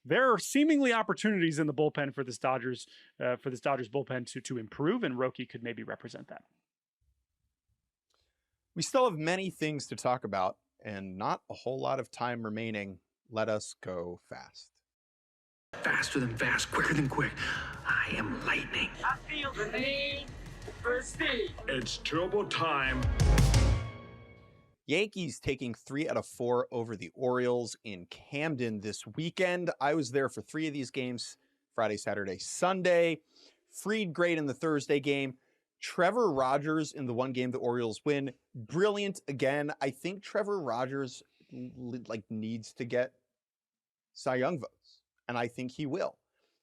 there are seemingly opportunities in the bullpen for this Dodgers bullpen to improve, and Roki could maybe represent that. We still have many things to talk about and not a whole lot of time remaining. Let us go fast. Faster than fast, quicker than quick. I am lightning. I feel the need for speed. It's turbo time. Yankees taking 3 out of 4 over the Orioles in Camden this weekend. I was there for 3 of these games, Friday, Saturday, Sunday. Fried great in the Thursday game. Trevor Rogers in the one game the Orioles win. Brilliant again. I think Trevor Rogers needs to get Cy Young votes. And I think he will.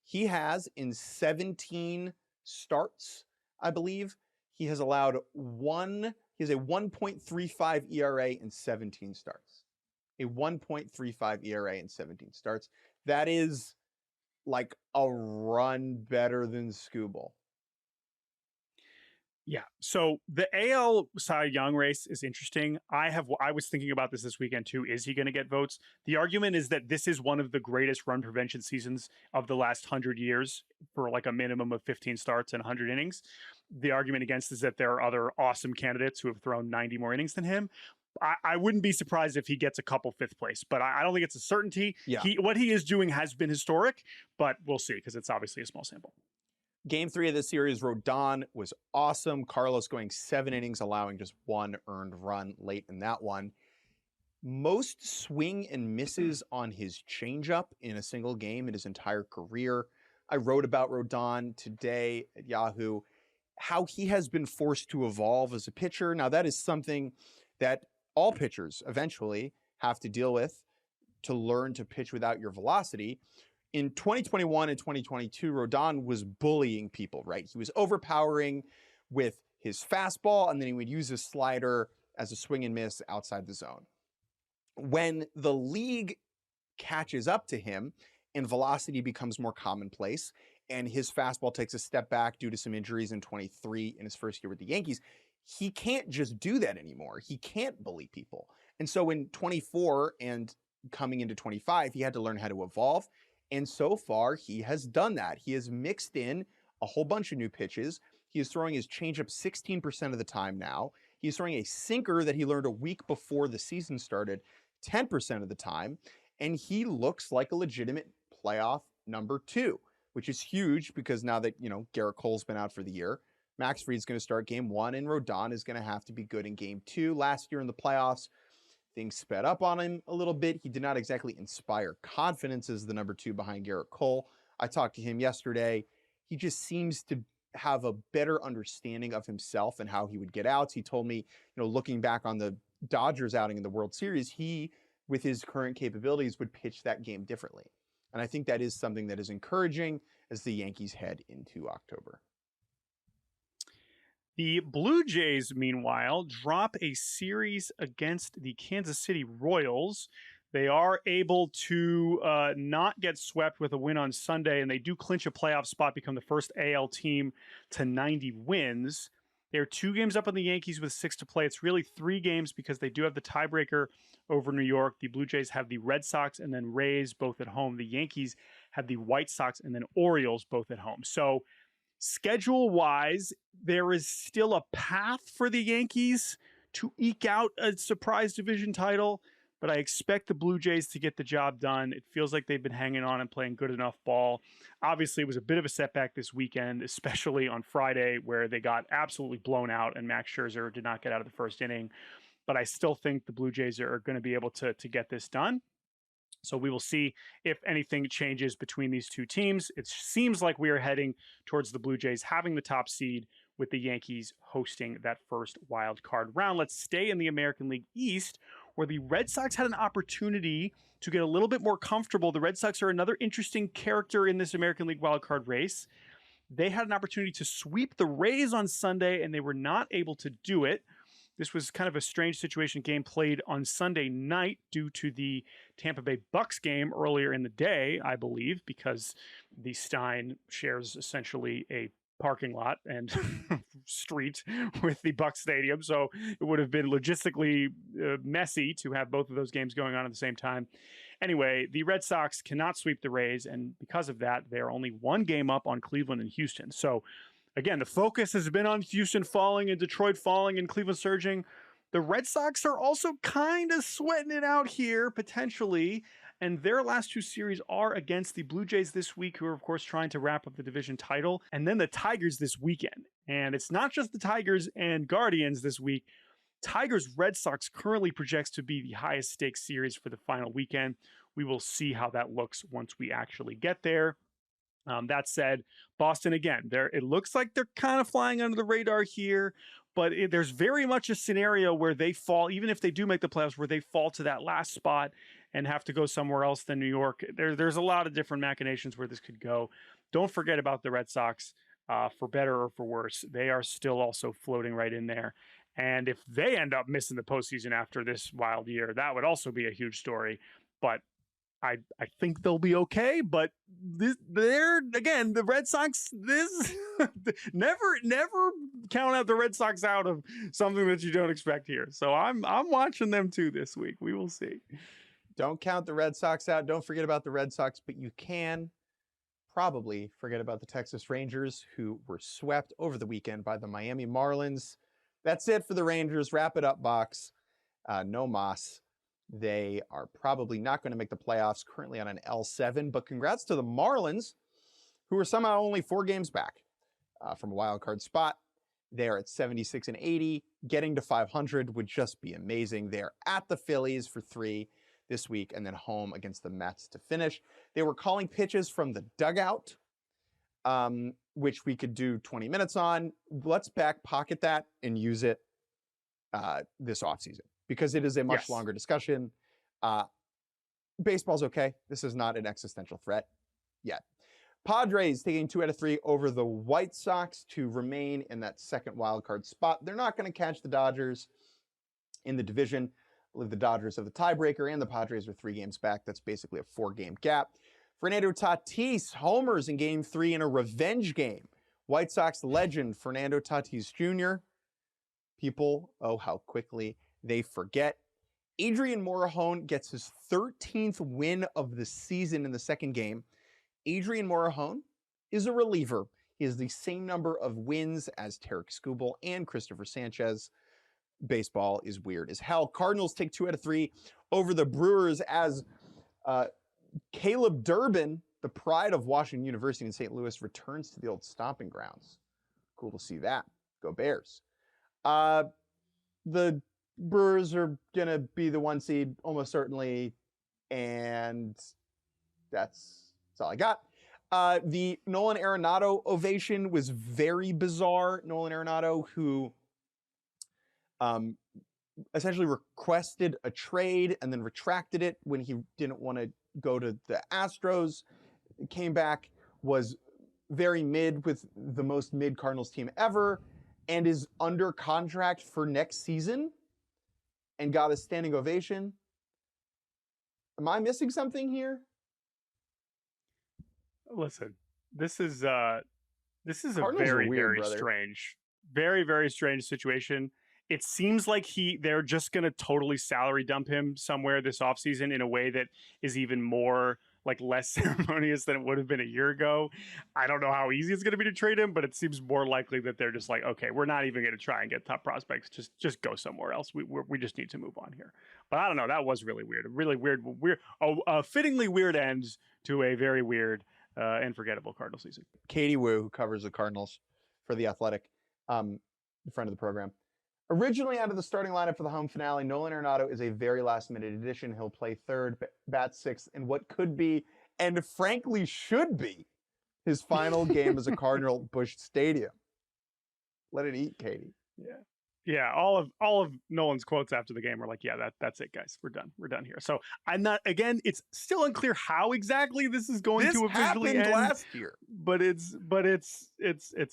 He has, in 17 starts, I believe, he has allowed he has a 1.35 ERA in 17 starts. A 1.35 ERA in 17 starts. That is like a run better than Skubal. Yeah. So the AL Cy Young race is interesting. I was thinking about this weekend too. Is he going to get votes? The argument is that this is one of the greatest run prevention seasons of the last 100 years for a minimum of 15 starts and 100 innings. The argument against is that there are other awesome candidates who have thrown 90 more innings than him. I wouldn't be surprised if he gets a couple 5th place, but I don't think it's a certainty. Yeah. What he is doing has been historic, but we'll see because it's obviously a small sample. Game 3 of this series, Rodon was awesome. Carlos going 7 innings, allowing just 1 earned run late in that one. Most swing and misses on his changeup in a single game in his entire career. I wrote about Rodon today at Yahoo, how he has been forced to evolve as a pitcher. Now, that is something that all pitchers eventually have to deal with, to learn to pitch without your velocity. In 2021 and 2022, Rodon was bullying people, right? He was overpowering with his fastball, and then he would use his slider as a swing and miss outside the zone. When the league catches up to him and velocity becomes more commonplace, and his fastball takes a step back due to some injuries in 23 in his first year with the Yankees, he can't just do that anymore. He can't bully people. And so in 24 and coming into 25, he had to learn how to evolve. And so far, he has done that. He has mixed in a whole bunch of new pitches. He is throwing his changeup 16% of the time now. He's throwing a sinker that he learned a week before the season started 10% of the time. And he looks like a legitimate playoff number 2, which is huge because now that, Garrett Cole's been out for the year, Max Fried's going to start game 1, and Rodon is going to have to be good in game 2. Last year in the playoffs, things sped up on him a little bit. He did not exactly inspire confidence as the number 2 behind Garrett Cole. I talked to him yesterday. He just seems to have a better understanding of himself and how he would get outs. He told me, looking back on the Dodgers outing in the World Series, he, with his current capabilities, would pitch that game differently. And I think that is something that is encouraging as the Yankees head into October. The Blue Jays, meanwhile, drop a series against the Kansas City Royals. They are able to not get swept with a win on Sunday, and they do clinch a playoff spot, become the first AL team to 90 wins. They're 2 games up on the Yankees with 6 to play. It's really 3 games because they do have the tiebreaker over New York. The Blue Jays have the Red Sox and then Rays both at home. The Yankees have the White Sox and then Orioles both at home. So schedule-wise, there is still a path for the Yankees to eke out a surprise division title, but I expect the Blue Jays to get the job done. It feels like they've been hanging on and playing good enough ball. Obviously, it was a bit of a setback this weekend, especially on Friday, where they got absolutely blown out and Max Scherzer did not get out of the first inning. But I still think the Blue Jays are going to be able to get this done. So we will see if anything changes between these two teams. It seems like we are heading towards the Blue Jays having the top seed, with the Yankees hosting that first wild card round. Let's stay in the American League East, where the Red Sox had an opportunity to get a little bit more comfortable. The Red Sox are another interesting character in this American League wild card race. They had an opportunity to sweep the Rays on Sunday, and they were not able to do it. This was kind of a strange situation. Game played on Sunday night due to the Tampa Bay Bucks game earlier in the day, I believe, because the Stein shares essentially a parking lot and street with the Bucks Stadium. So it would have been logistically messy to have both of those games going on at the same time. Anyway, the Red Sox cannot sweep the Rays, and because of that, they're only one game up on Cleveland and Houston. So again, the focus has been on Houston falling and Detroit falling and Cleveland surging. The Red Sox are also kind of sweating it out here, potentially. And their last two series are against the Blue Jays this week, who are, of course, trying to wrap up the division title, and then the Tigers this weekend. And it's not just the Tigers and Guardians this week. Tigers Red Sox currently projects to be the highest stakes series for the final weekend. We will see how that looks once we actually get there. That said, Boston, again, it looks like they're kind of flying under the radar here, but there's very much a scenario where they fall, even if they do make the playoffs, where they fall to that last spot and have to go somewhere else than New York. There's a lot of different machinations where this could go. Don't forget about the Red Sox, for better or for worse. They are still also floating right in there. And if they end up missing the postseason after this wild year, that would also be a huge story. But I think they'll be okay, but again, the Red Sox, never count out the Red Sox out of something that you don't expect here. So I'm watching them too this week. We will see. Don't count the Red Sox out. Don't forget about the Red Sox, but you can probably forget about the Texas Rangers, who were swept over the weekend by the Miami Marlins. That's it for the Rangers. Wrap it up, Box. No mas. They are probably not going to make the playoffs, currently on an L7, but congrats to the Marlins, who are somehow only 4 games back from a wild card spot. They are at 76 and 80. Getting to 500 would just be amazing. They're at the Phillies for 3 this week and then home against the Mets to finish. They were calling pitches from the dugout, which we could do 20 minutes on. Let's back pocket that and use it this offseason, because it is a much longer discussion. Baseball's okay. This is not an existential threat yet. Padres taking 2 out of 3 over the White Sox to remain in that second wild card spot. They're not going to catch the Dodgers in the division. I believe the Dodgers have the tiebreaker and the Padres are 3 games back. That's basically a 4-game gap. Fernando Tatis homers in Game 3 in a revenge game. White Sox legend Fernando Tatis Jr. People, oh, how quickly they forget. Adrian Morejon gets his 13th win of the season in the second game. Adrian Morejon is a reliever. He has the same number of wins as Tarek Skubal and Christopher Sanchez. Baseball is weird as hell. Cardinals take 2 out of 3 over the Brewers as Caleb Durbin, the pride of Washington University in St. Louis, returns to the old stomping grounds. Cool to see that. Go Bears. The Brewers are going to be the 1 seed almost certainly, and that's all I got. The Nolan Arenado ovation was very bizarre. Nolan Arenado, who essentially requested a trade and then retracted it when he didn't want to go to the Astros, came back, was very mid with the most mid Cardinals team ever, and is under contract for next season and got a standing ovation. Am I missing something here? Listen, this is a Cardinals very, are weird, very brother. strange, very, very strange situation. It seems like they're just going to totally salary dump him somewhere this offseason in a way that is even more less ceremonious than it would have been a year ago. I don't know how easy it's going to be to trade him, but it seems more likely that they're just like, okay, we're not even going to try and get top prospects. Just go somewhere else. We just need to move on here. But I don't know. That was really weird. A really weird, fittingly weird end to a very weird and forgettable Cardinal season. Katie Wu, who covers the Cardinals for The Athletic, friend of the program. Originally out of the starting lineup for the home finale, Nolan Arenado is a very last-minute addition. He'll play third, bat sixth, in what could be, and frankly should be, his final game as a Cardinal at Busch Stadium. Let it eat, Katie. Yeah. Yeah, all of Nolan's quotes after the game were like, "Yeah, that's it, guys. We're done here." So I'm not. Again, it's still unclear how exactly this is going to officially happened end. last year, but it's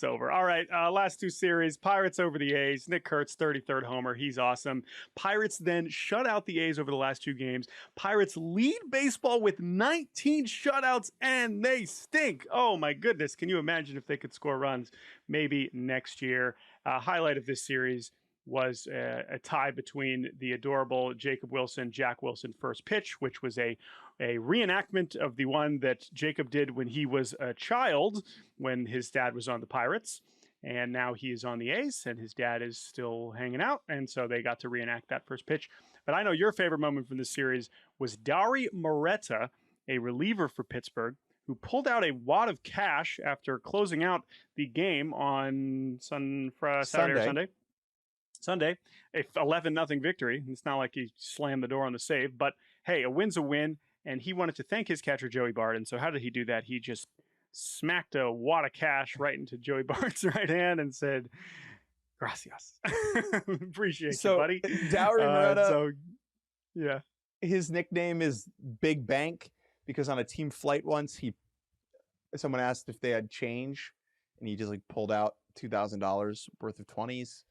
over. All right, last two series: Pirates over the A's. Nick Kurtz, 33rd homer. He's awesome. Pirates then shut out the A's over the last two games. Pirates lead baseball with 19 shutouts, and they stink. Oh my goodness! Can you imagine if they could score runs? Maybe next year. Highlight of this series was a tie between the adorable Jacob Wilson, Jack Wilson first pitch, which was a reenactment of the one that Jacob did when he was a child, when his dad was on the Pirates. And now he is on the A's, and his dad is still hanging out. And so they got to reenact that first pitch. But I know your favorite moment from this series was Dauri Moreta, a reliever for Pittsburgh, who pulled out a wad of cash after closing out the game on Saturday or Sunday. Sunday, a 11-0 victory. It's not like he slammed the door on the save, but hey, a win's a win, and he wanted to thank his catcher, Joey Bart. And so how did he do that? He just smacked a wad of cash right into Joey Bart's right hand and said, gracias. Appreciate you, buddy. Dauri Moreta, yeah. His nickname is Big Bank because on a team flight once, someone asked if they had change, and he just like pulled out $2,000 worth of 20s.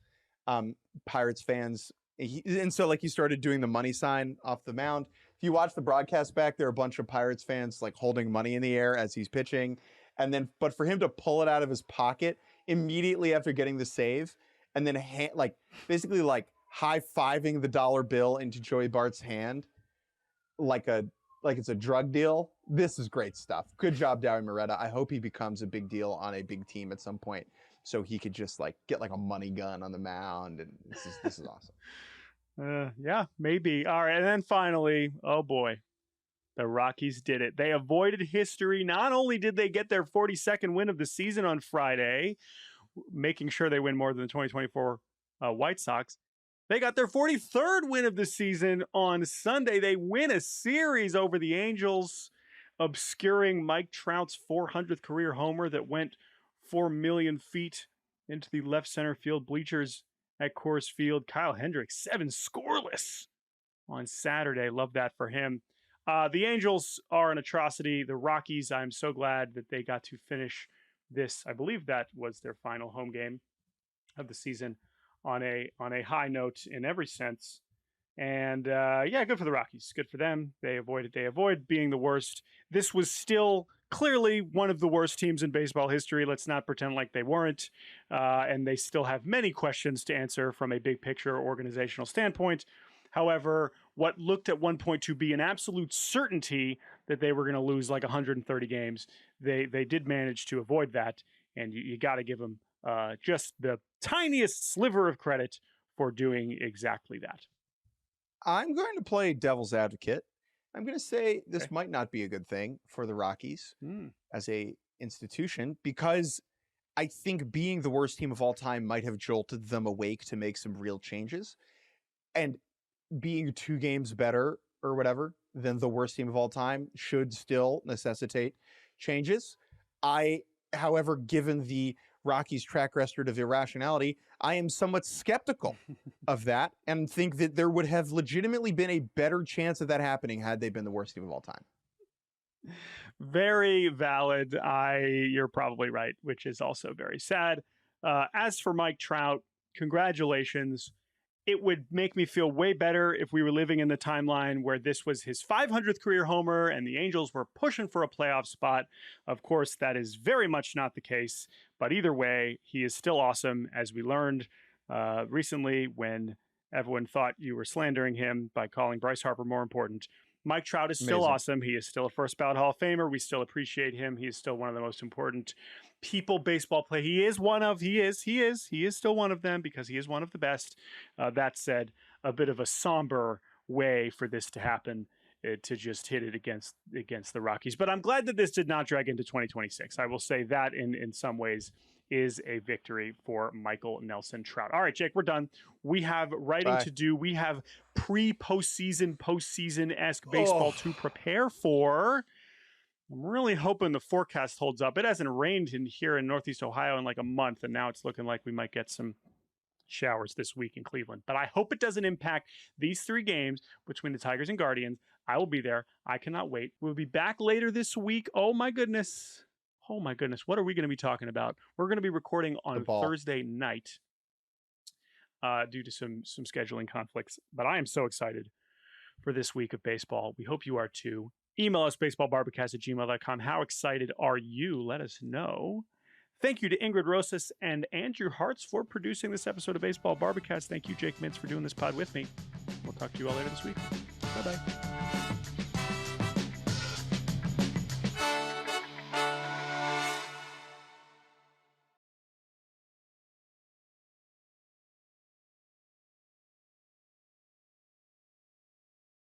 Pirates fans, and so like he started doing the money sign off the mound. If you watch the broadcast back, there are a bunch of Pirates fans like holding money in the air as he's pitching, but for him to pull it out of his pocket immediately after getting the save, and then basically high-fiving the dollar bill into Joey Bart's hand, like it's a drug deal. This is great stuff. Good job, Dauri Moreta. I hope he becomes a big deal on a big team at some point, so he could just get a money gun on the mound, and this is awesome. Yeah, maybe. All right, and then finally, oh boy, the Rockies did it. They avoided history. Not only did they get their 42nd win of the season on Friday, making sure they win more than the 2024 White Sox, they got their 43rd win of the season on Sunday. They win a series over the Angels, obscuring Mike Trout's 400th career homer that went 4 million feet into the left center field bleachers at Coors Field. Kyle Hendricks, 7 scoreless on Saturday. Love that for him. The Angels are an atrocity. The Rockies, I'm so glad that they got to finish this. I believe that was their final home game of the season on a high note in every sense. And yeah, good for the Rockies. Good for them. They avoid being the worst. This was still clearly one of the worst teams in baseball history. Let's not pretend like they weren't. And they still have many questions to answer from a big picture organizational standpoint. However, what looked at one point to be an absolute certainty that they were going to lose like 130 games, they did manage to avoid that. And you got to give them just the tiniest sliver of credit for doing exactly that. I'm going to play devil's advocate. I'm going to say this might not be a good thing for the Rockies as a institution, because I think being the worst team of all time might have jolted them awake to make some real changes. And being 2 games better or whatever than the worst team of all time should still necessitate changes. However, given the Rockies' track record of irrationality, I am somewhat skeptical of that and think that there would have legitimately been a better chance of that happening had they been the worst team of all time. Very valid. You're probably right, which is also very sad. As for Mike Trout, congratulations. It would make me feel way better if we were living in the timeline where this was his 500th career homer and the Angels were pushing for a playoff spot. Of course, that is very much not the case. But either way, he is still awesome, as we learned recently when everyone thought you were slandering him by calling Bryce Harper more important. Mike Trout is still awesome. He is still a first ballot Hall of Famer. We still appreciate him. He is still one of the most important people baseball play. He is still one of them because he is one of the best. That said, a bit of a somber way for this to happen, to just hit it against the Rockies. But I'm glad that this did not drag into 2026. I will say that in some ways is a victory for Michael Nelson Trout. All right, Jake, we're done. We have writing to do. We have postseason-esque baseball to prepare for. I'm really hoping the forecast holds up. It hasn't rained here in Northeast Ohio in like a month, and now it's looking like we might get some showers this week in Cleveland. But I hope it doesn't impact these 3 games between the Tigers and Guardians. I will be there. I cannot wait. We'll be back later this week. Oh my goodness. Oh my goodness. What are we going to be talking about? We're going to be recording on Thursday night due to some scheduling conflicts. But I am so excited for this week of baseball. We hope you are too. Email us baseballbarbacast@gmail.com. How excited are you? Let us know. Thank you to Ingrid Rosas and Andrew Hartz for producing this episode of Baseball Barbacast. Thank you, Jake Mintz, for doing this pod with me. We'll talk to you all later this week. Bye-bye.